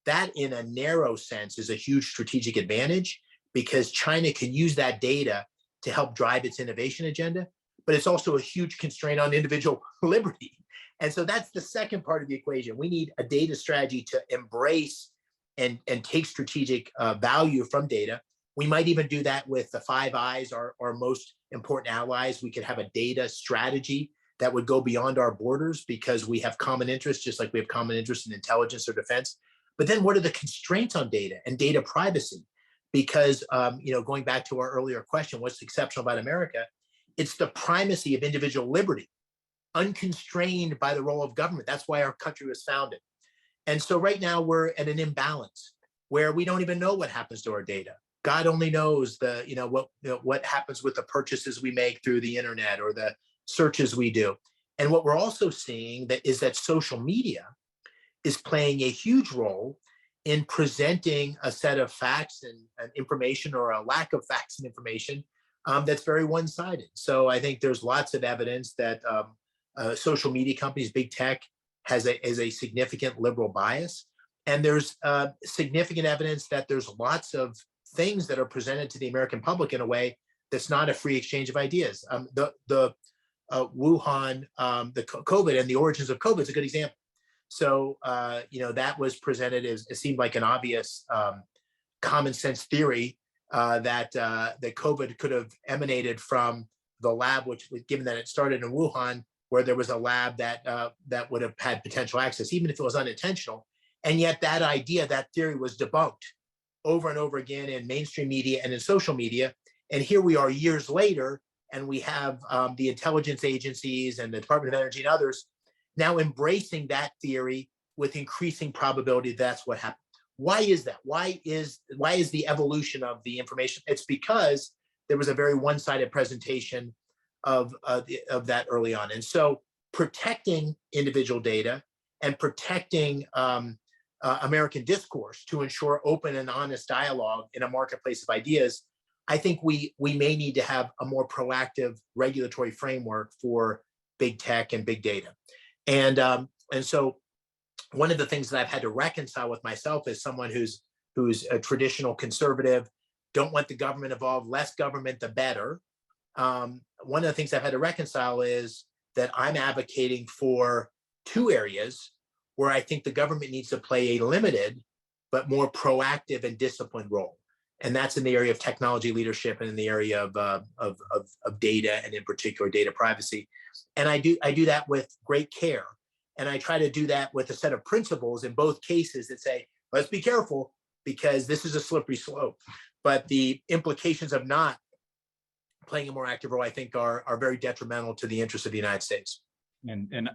that in a narrow sense is a huge strategic advantage, because China can use that data to help drive its innovation agenda, but it's also a huge constraint on individual liberty. And so that's the second part of the equation. We need a data strategy to embrace and take strategic value from data. We might even do that with the Five Eyes, our most important allies. We could have a data strategy that would go beyond our borders because we have common interests, just like we have common interests in intelligence or defense. But then what are the constraints on data and data privacy? Because, going back to our earlier question, what's exceptional about America? It's the primacy of individual liberty, unconstrained by the role of government. That's why our country was founded. And so right now we're at an imbalance where we don't even know what happens to our data. God only knows what happens with the purchases we make through the internet or the searches we do. And what we're also seeing is that social media is playing a huge role in presenting a set of facts and information, or a lack of facts and information, that's very one-sided. So I think there's lots of evidence that social media companies, big tech, has a significant liberal bias. And there's significant evidence that there's lots of things that are presented to the American public in a way that's not a free exchange of ideas. The Wuhan, the COVID and the origins of COVID is a good example. So, that was presented as, it seemed like an obvious common sense theory that COVID could have emanated from the lab, which, given that it started in Wuhan, where there was a lab that would have had potential access, even if it was unintentional. And yet that theory was debunked over and over again in mainstream media and in social media. And here we are years later, and we have the intelligence agencies and the Department of Energy and others now embracing that theory with increasing probability that's what happened. Why is that? Why is the evolution of the information? It's because there was a very one-sided presentation of that early on. And so protecting individual data and protecting American discourse to ensure open and honest dialogue in a marketplace of ideas, I think we may need to have a more proactive regulatory framework for big tech and big data. And so one of the things that I've had to reconcile with myself as someone who's a traditional conservative, don't want the government involved, less government, the better. One of the things I've had to reconcile is that I'm advocating for two areas where I think the government needs to play a limited but more proactive and disciplined role. And that's in the area of technology leadership and in the area of data, and in particular data privacy. And I do that with great care. And I try to do that with a set of principles in both cases that say, let's be careful because this is a slippery slope. But the implications of not playing a more active role, I think, are very detrimental to the interests of the United States. And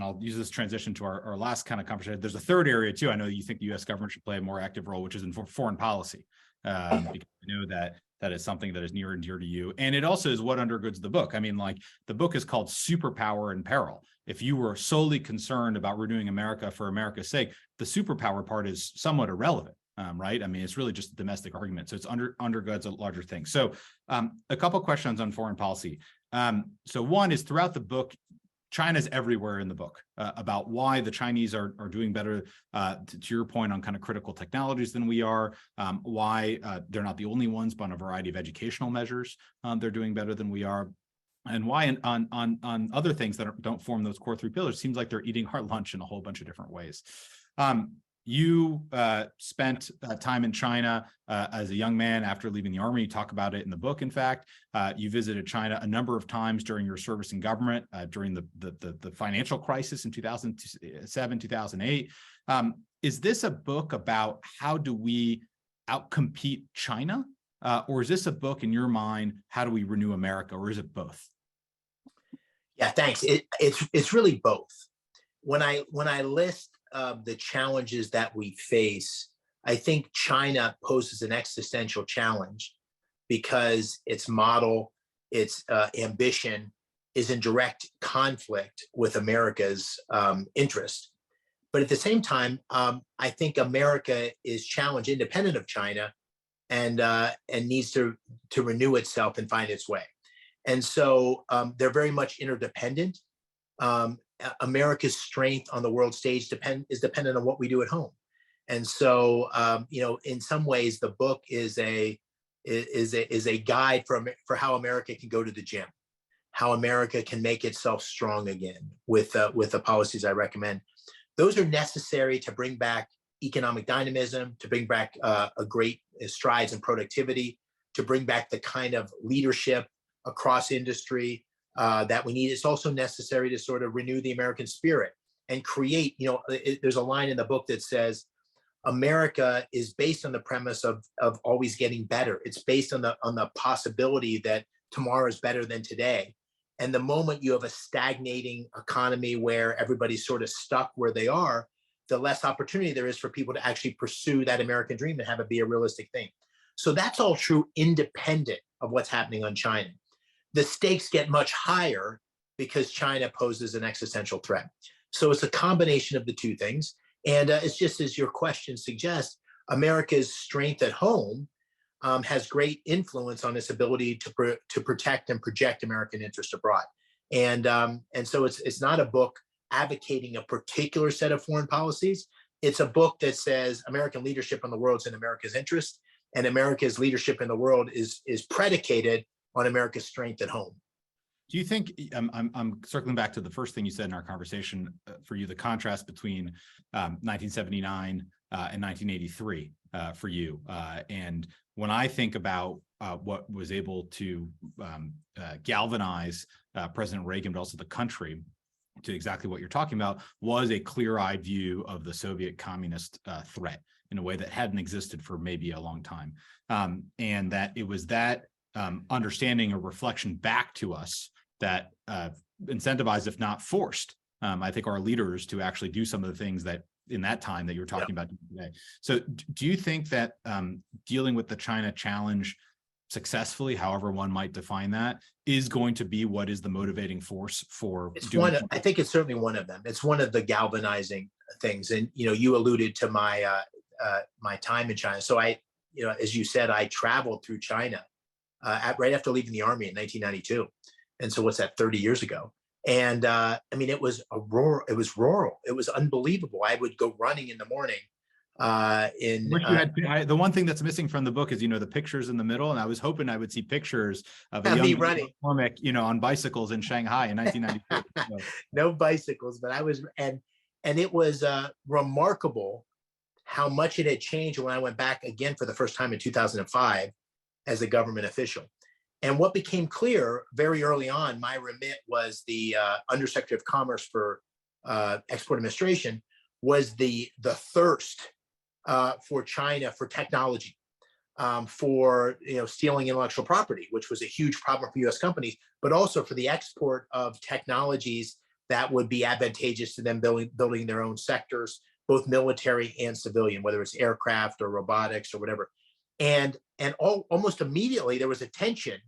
I'll use this transition to our last kind of conversation. There's a third area too. I know you think the U.S. government should play a more active role, which is in foreign policy, because I know that is something that is near and dear to you. And it also is what undergirds the book. I mean, like, the book is called Superpower and Peril. If you were solely concerned about renewing America for America's sake, the superpower part is somewhat irrelevant. Right? I mean, it's really just a domestic argument. So it's undergirds a larger thing. So a couple of questions on foreign policy. So one is, throughout the book, China's everywhere in the book about why the Chinese are doing better, to your point, on kind of critical technologies than we are, why they're not the only ones, but on a variety of educational measures, they're doing better than we are. And why on other things that don't form those core three pillars, seems like they're eating our lunch in a whole bunch of different ways. You spent time in China as a young man after leaving the Army. You talk about it in the book. In fact, you visited China a number of times during your service in government, during the financial crisis in 2007, 2008. Is this a book about how do we outcompete China? Or is this a book in your mind, how do we renew America? Or is it both? Yeah, thanks. It's really both. When I list the challenges that we face, I think China poses an existential challenge because its model, its ambition is in direct conflict with America's interest. But at the same time, I think America is challenged independent of China and needs to renew itself and find its way. And so they're very much interdependent. America's strength on the world stage is dependent on what we do at home. And so, in some ways, the book is a guide for how America can go to the gym, how America can make itself strong again with the policies I recommend. Those are necessary to bring back economic dynamism, to bring back a great strides in productivity, to bring back the kind of leadership across industry that we need. It's also necessary to sort of renew the American spirit and create, there's a line in the book that says, America is based on the premise of always getting better. It's based on the possibility that tomorrow is better than today. And the moment you have a stagnating economy where everybody's sort of stuck where they are, the less opportunity there is for people to actually pursue that American dream and have it be a realistic thing. So that's all true independent of what's happening on China. The stakes get much higher because China poses an existential threat. So it's a combination of the two things. And it's just as your question suggests, America's strength at home has great influence on its ability to protect and project American interest abroad. And so it's not a book advocating a particular set of foreign policies. It's a book that says American leadership in the world is in America's interest, and America's leadership in the world is predicated on America's strength at home. Do you think, I'm circling back to the first thing you said in our conversation, for you, the contrast between 1979 and 1983 for you. And when I think about what was able to galvanize President Reagan, but also the country to exactly what you're talking about, was a clear-eyed view of the Soviet communist threat in a way that hadn't existed for maybe a long time. And that it was that understanding or reflection back to us that incentivized, if not forced, I think our leaders to actually do some of the things that in that time that you're talking about today. So do you think that dealing with the China challenge successfully, however one might define that, is going to be what is the motivating force for doing I think it's certainly one of them. It's one of the galvanizing things. And, you alluded to my my time in China. So I, as you said, I traveled through China right after leaving the Army in 1992. And so what's that, 30 years ago? And it was rural. It was unbelievable. I would go running in the morning. The one thing that's missing from the book is, the pictures in the middle. And I was hoping I would see pictures of a young running McCormick, on bicycles in Shanghai in 1992. So. No bicycles, but I was, and it was remarkable how much it had changed when I went back again for the first time in 2005 as a government official. And what became clear very early on, my remit was the Undersecretary of Commerce for Export Administration, was the thirst for China for technology, for stealing intellectual property, which was a huge problem for U.S. companies, but also for the export of technologies that would be advantageous to them building their own sectors, both military and civilian, whether it's aircraft or robotics or whatever. And almost immediately there was a tension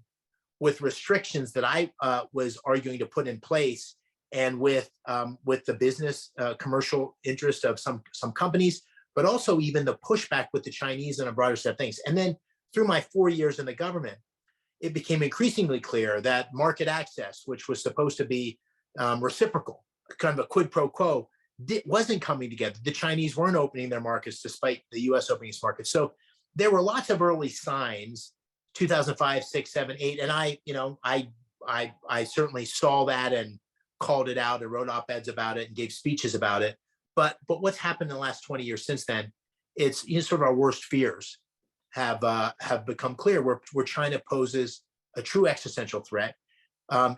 with restrictions that I was arguing to put in place, and with the business commercial interest of some companies, but also even the pushback with the Chinese and a broader set of things. And then through my 4 years in the government, it became increasingly clear that market access, which was supposed to be reciprocal, kind of a quid pro quo, wasn't coming together. The Chinese weren't opening their markets despite the U.S. opening its markets. So there were lots of early signs, 2005, 6, 7, 8, and I certainly saw that and called it out and wrote op-eds about it and gave speeches about it. But what's happened in the last 20 years since then, it's sort of our worst fears have become clear, where China poses a true existential threat.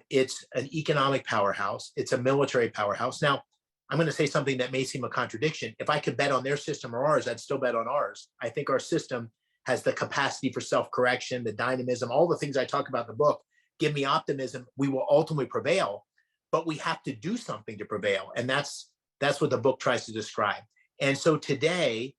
It's an economic powerhouse. It's a military powerhouse. Now, I'm going to say something that may seem a contradiction. If I could bet on their system or ours, I'd still bet on ours. I think our system has the capacity for self-correction, the dynamism, all the things I talk about in the book give me optimism. We will ultimately prevail, but we have to do something to prevail. And that's what the book tries to describe. And so today,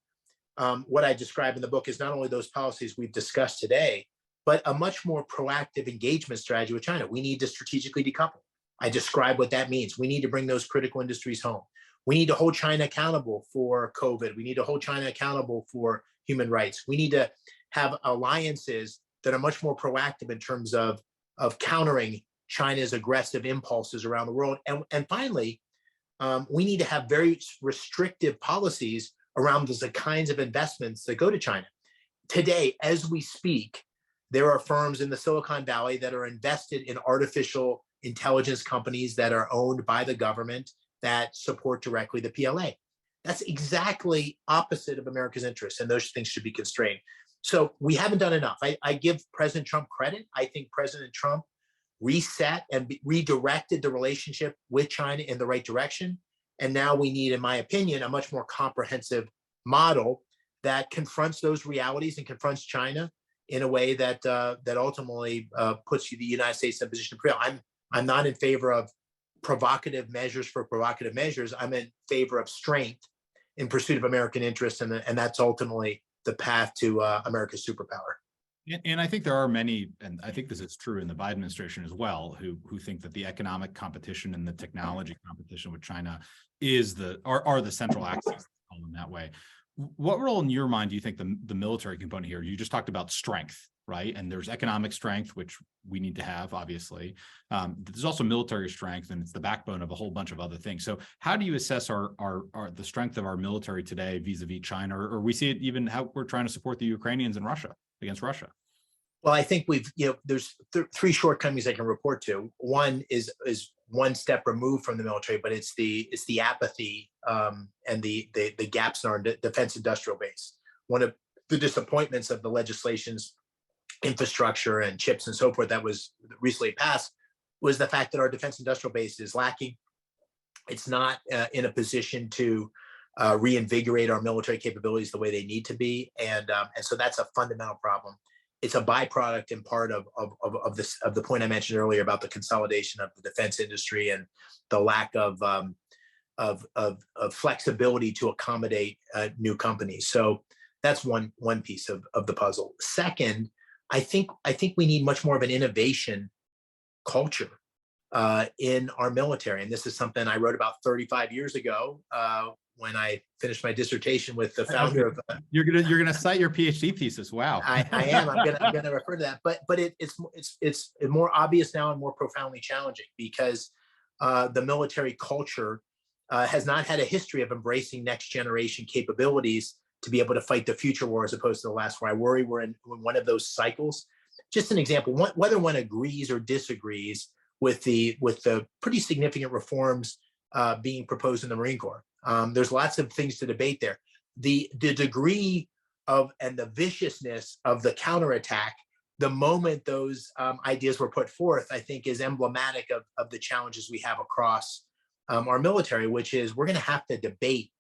what I describe in the book is not only those policies we've discussed today, but a much more proactive engagement strategy with China. We need to strategically decouple. I describe what that means. We need to bring those critical industries home. We need to hold China accountable for COVID. We need to hold China accountable for human rights. We need to have alliances that are much more proactive in terms of countering China's aggressive impulses around the world. And finally, we need to have very restrictive policies around the kinds of investments that go to China. Today, as we speak, there are firms in the Silicon Valley that are invested in artificial intelligence companies that are owned by the government that support directly the PLA. That's exactly opposite of America's interests, and those things should be constrained. So we haven't done enough. I give President Trump credit. I think President Trump reset and redirected the relationship with China in the right direction. And now we need, in my opinion, a much more comprehensive model that confronts those realities and confronts China in a way that ultimately puts the United States in a position to prevail. I'm not in favor of provocative measures for provocative measures. I'm in favor of strength in pursuit of American interests, and that's ultimately the path to America's superpower. And I think there are many, and I think this is true in the Biden administration as well, who think that the economic competition and the technology competition with China are the central axes, call them that way. What role in your mind do you think the military component here? You just talked about strength, right? And there's economic strength, which we need to have, obviously. There's also military strength, and it's the backbone of a whole bunch of other things. So how do you assess the strength of our military today vis-a-vis China, or we see it even how we're trying to support the Ukrainians in Russia, against Russia? Well, I think there's three shortcomings I can report to. One is one step removed from the military, but it's the apathy and the gaps in our defense industrial base. One of the disappointments of the legislation's infrastructure and chips and so forth that was recently passed was the fact that our defense industrial base is lacking. It's not in a position to reinvigorate our military capabilities the way they need to be, and so that's a fundamental problem. It's a byproduct in part of the point I mentioned earlier about the consolidation of the defense industry and the lack of flexibility to accommodate new companies. So that's one piece of the puzzle. Second, I think we need much more of an innovation culture in our military, and this is something I wrote about 35 years ago when I finished my dissertation with the founder of. You're gonna cite your PhD thesis. Wow. I am. I'm gonna refer to that, but it's more obvious now and more profoundly challenging because the military culture has not had a history of embracing next generation capabilities to be able to fight the future war as opposed to the last war. I worry we're in one of those cycles. Just an example, whether one agrees or disagrees with the pretty significant reforms being proposed in the Marine Corps. There's lots of things to debate there. The degree of and the viciousness of the counterattack, the moment those ideas were put forth, I think is emblematic of the challenges we have across our military, which is we're going to have to debate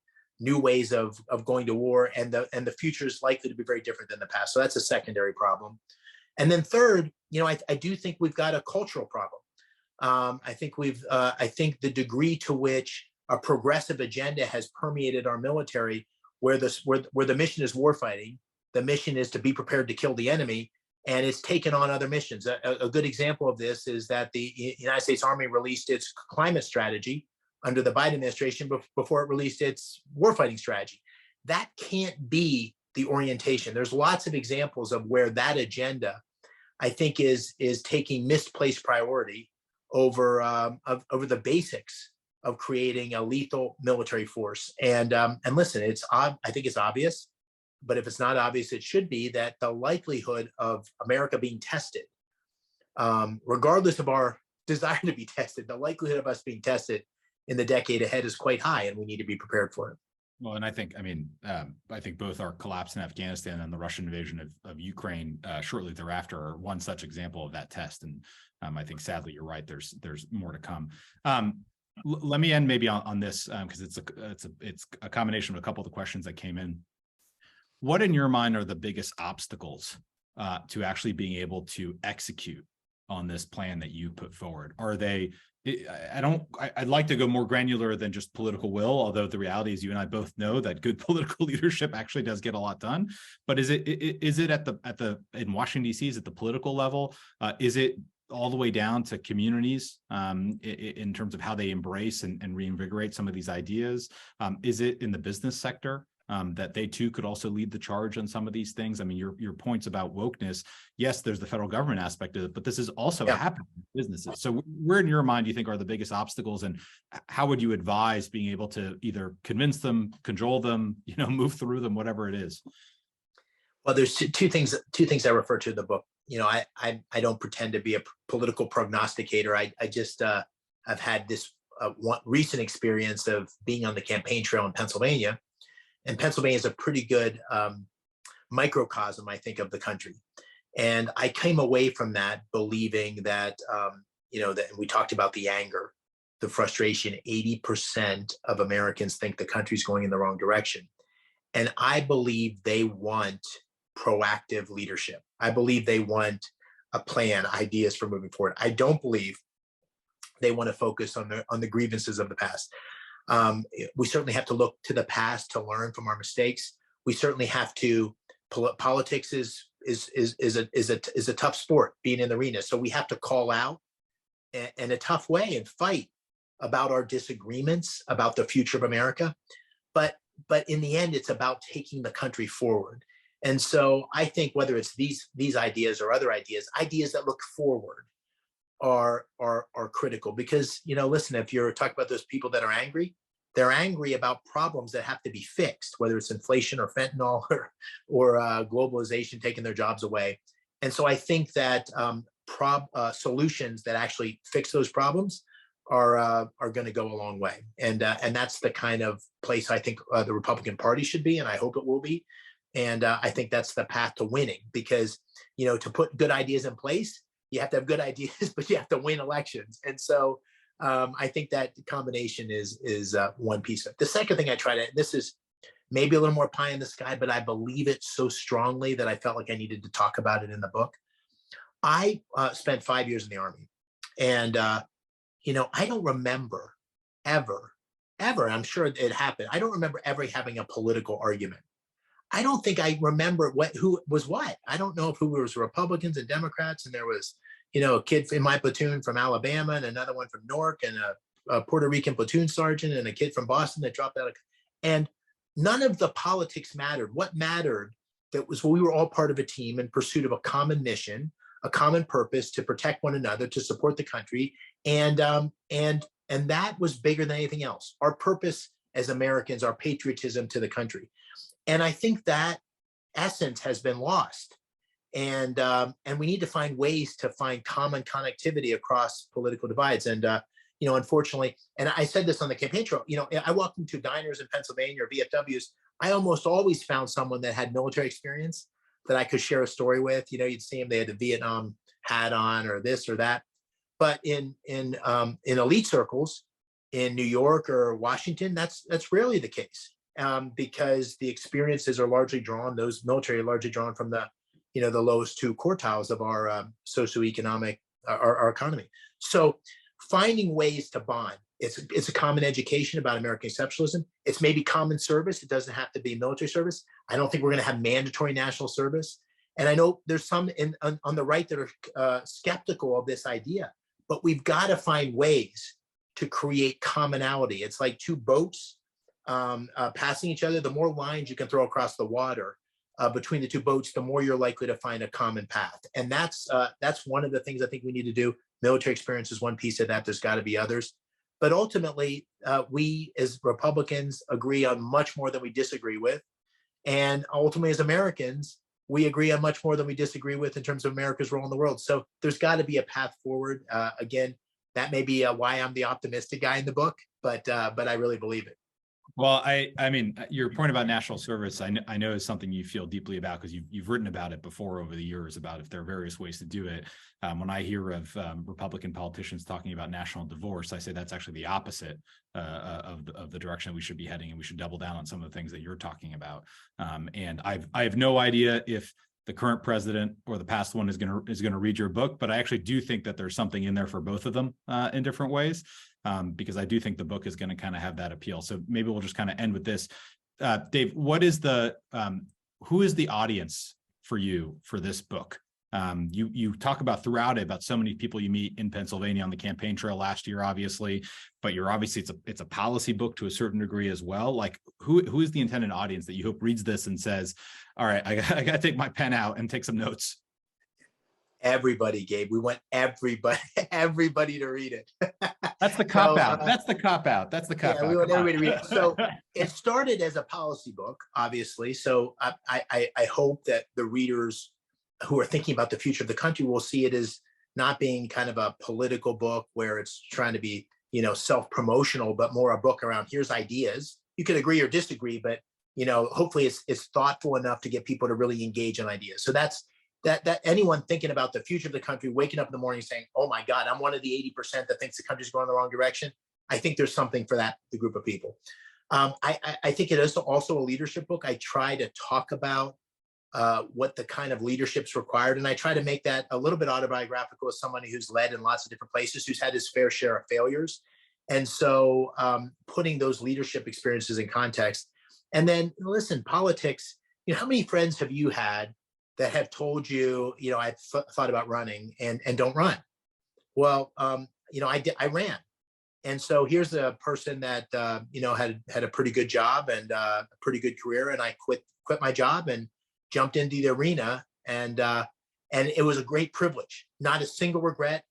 new ways of going to war, and the future is likely to be very different than the past. So that's a secondary problem. And then third, I do think we've got a cultural problem. I think the degree to which a progressive agenda has permeated our military, where the mission is warfighting, the mission is to be prepared to kill the enemy, and it's taken on other missions. A good example of this is that the United States Army released its climate strategy under the Biden administration before it released its warfighting strategy. That can't be the orientation. There's lots of examples of where that agenda, I think, is taking misplaced priority over the basics of creating a lethal military force. And listen, I think it's obvious, but if it's not obvious, it should be that the likelihood of America being tested, regardless of our desire to be tested, the likelihood of us being tested in the decade ahead is quite high, and we need to be prepared for it. Well, and I think both our collapse in Afghanistan and the Russian invasion of Ukraine shortly thereafter are one such example of that test. And I think sadly you're right. There's more to come. Let me end maybe on this because it's a combination of a couple of the questions that came in. What in your mind are the biggest obstacles to actually being able to execute on this plan that you put forward? Are they? I'd like to go more granular than just political will, although the reality is you and I both know that good political leadership actually does get a lot done. But is it in Washington, D.C., is it the political level? Is it all the way down to communities in terms of how they embrace and reinvigorate some of these ideas? Is it in the business sector? That they too could also lead the charge on some of these things. I mean, your points about wokeness, yes, there's the federal government aspect of it, but this is also happening in businesses. So where in your mind do you think are the biggest obstacles, and how would you advise being able to either convince them, cajole them, move through them, whatever it is? Well, there's two things I refer to in the book. I don't pretend to be a political prognosticator. I just I've had this one recent experience of being on the campaign trail in Pennsylvania. And Pennsylvania is a pretty good microcosm, I think, of the country. And I came away from that believing that, that we talked about the anger, the frustration. 80% of Americans think the country's going in the wrong direction. And I believe they want proactive leadership. I believe they want a plan, ideas for moving forward. I don't believe they want to focus on the grievances of the past. We certainly have to look to the past to learn from our mistakes. We certainly have to. Politics is a tough sport, being in the arena. So we have to call out in a tough way and fight about our disagreements about the future of America. But in the end, it's about taking the country forward. And so I think whether it's these ideas or other ideas that look forward are critical, because listen, if you're talking about those people that are angry, they're angry about problems that have to be fixed, whether it's inflation or fentanyl or globalization taking their jobs away. And so I think that solutions that actually fix those problems are going to go a long way. And that's the kind of place I think the Republican Party should be, and I hope it will be. And I think that's the path to winning, because to put good ideas in place, you have to have good ideas, but you have to win elections. And so I think that combination is one piece of it. The second thing I try to, this is maybe a little more pie in the sky, but I believe it so strongly that I felt like I needed to talk about it in the book. I spent 5 years in the Army, and I don't remember ever, I'm sure it happened, I don't remember ever having a political argument. I don't think I remember who was what. I don't know if who was Republicans and Democrats, and there was, a kid in my platoon from Alabama and another one from Newark, and a Puerto Rican platoon sergeant and a kid from Boston that dropped out. And none of the politics mattered. What mattered was we were all part of a team in pursuit of a common mission, a common purpose to protect one another, to support the country, and that was bigger than anything else. Our purpose as Americans, our patriotism to the country. And I think that essence has been lost. And we need to find ways to find common connectivity across political divides. And, unfortunately, and I said this on the campaign trail, I walked into diners in Pennsylvania or VFWs. I almost always found someone that had military experience that I could share a story with. You'd see them, they had the Vietnam hat on or this or that. But in elite circles in New York or Washington, that's rarely the case. Because the experiences are largely drawn, those military are largely drawn from the lowest two quartiles of our socioeconomic, our economy. So finding ways to bond, it's a common education about American exceptionalism. It's maybe common service. It doesn't have to be military service. I don't think we're going to have mandatory national service. And I know there's some on the right that are skeptical of this idea, but we've got to find ways to create commonality. It's like two boats passing each other. The more lines you can throw across the water between the two boats, the more you're likely to find a common path. And that's one of the things I think we need to do. Military experience is one piece of that. There's got to be others. But ultimately, we as Republicans agree on much more than we disagree with. And ultimately, as Americans, we agree on much more than we disagree with in terms of America's role in the world. So there's got to be a path forward. Again, that may be why I'm the optimistic guy in the book, but I really believe it. Well, I mean, your point about national service, I know is something you feel deeply about because you've written about it before over the years about if there are various ways to do it. When I hear of Republican politicians talking about national divorce, I say that's actually the opposite of the direction we should be heading, and we should double down on some of the things that you're talking about. And I have no idea if the current president or the past one is going to read your book, but I actually do think that there's something in there for both of them in different ways. Because I do think the book is going to kind of have that appeal. So maybe we'll just kind of end with this. Dave, what is who is the audience for you for this book? You talk about throughout it about so many people you meet in Pennsylvania on the campaign trail last year, obviously, but it's a policy book to a certain degree as well. Like who is the intended audience that you hope reads this and says, all right, I got to take my pen out and take some notes? Everybody, Gabe. We want everybody to read it. That's the cop out. That's the cop out. That's the cop out. We want everybody to read it. So it started as a policy book, obviously. So I hope that the readers who are thinking about the future of the country will see it as not being kind of a political book where it's trying to be, self-promotional, but more a book around here's ideas. You can agree or disagree, but hopefully it's thoughtful enough to get people to really engage in ideas. So that anyone thinking about the future of the country, waking up in the morning saying, oh my God, I'm one of the 80% that thinks the country's going in the wrong direction. I think there's something for the group of people. I think it is also a leadership book. I try to talk about what the kind of leadership's required. And I try to make that a little bit autobiographical as somebody who's led in lots of different places, who's had his fair share of failures. And so putting those leadership experiences in context. And then listen, politics, how many friends have you had that have told you, I thought about running and don't run? Well, I ran. And so here's a person that, had a pretty good job and a pretty good career. And I quit my job and jumped into the arena. And it was a great privilege, not a single regret,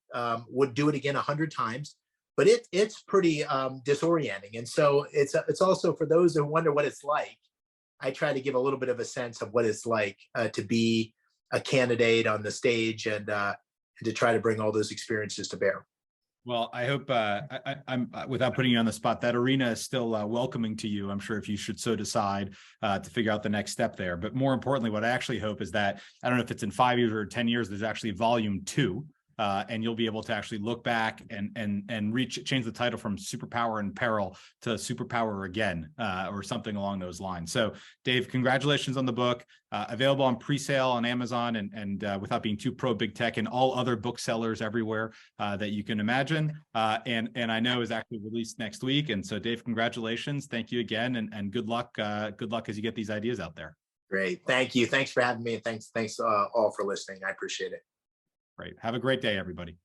would do it again 100 times, but it's pretty disorienting. And so it's also for those who wonder what it's like. I try to give a little bit of a sense of what it's like to be a candidate on the stage and to try to bring all those experiences to bear. Well, I hope I'm without putting you on the spot, that arena is still welcoming to you. I'm sure if you should so decide to figure out the next step there. But more importantly, what I actually hope is that, I don't know if it's in 5 years or 10 years, there's actually volume 2. And you'll be able to actually look back and change the title from Superpower and Peril to Superpower Again, or something along those lines. So Dave, congratulations on the book, available on pre-sale on Amazon and without being too pro big tech and all other booksellers everywhere that you can imagine. And I know is actually released next week. And so Dave, congratulations. Thank you again. And good luck. Good luck as you get these ideas out there. Great. Thank you. Thanks for having me. And thanks all for listening. I appreciate it. Great. Have a great day, everybody.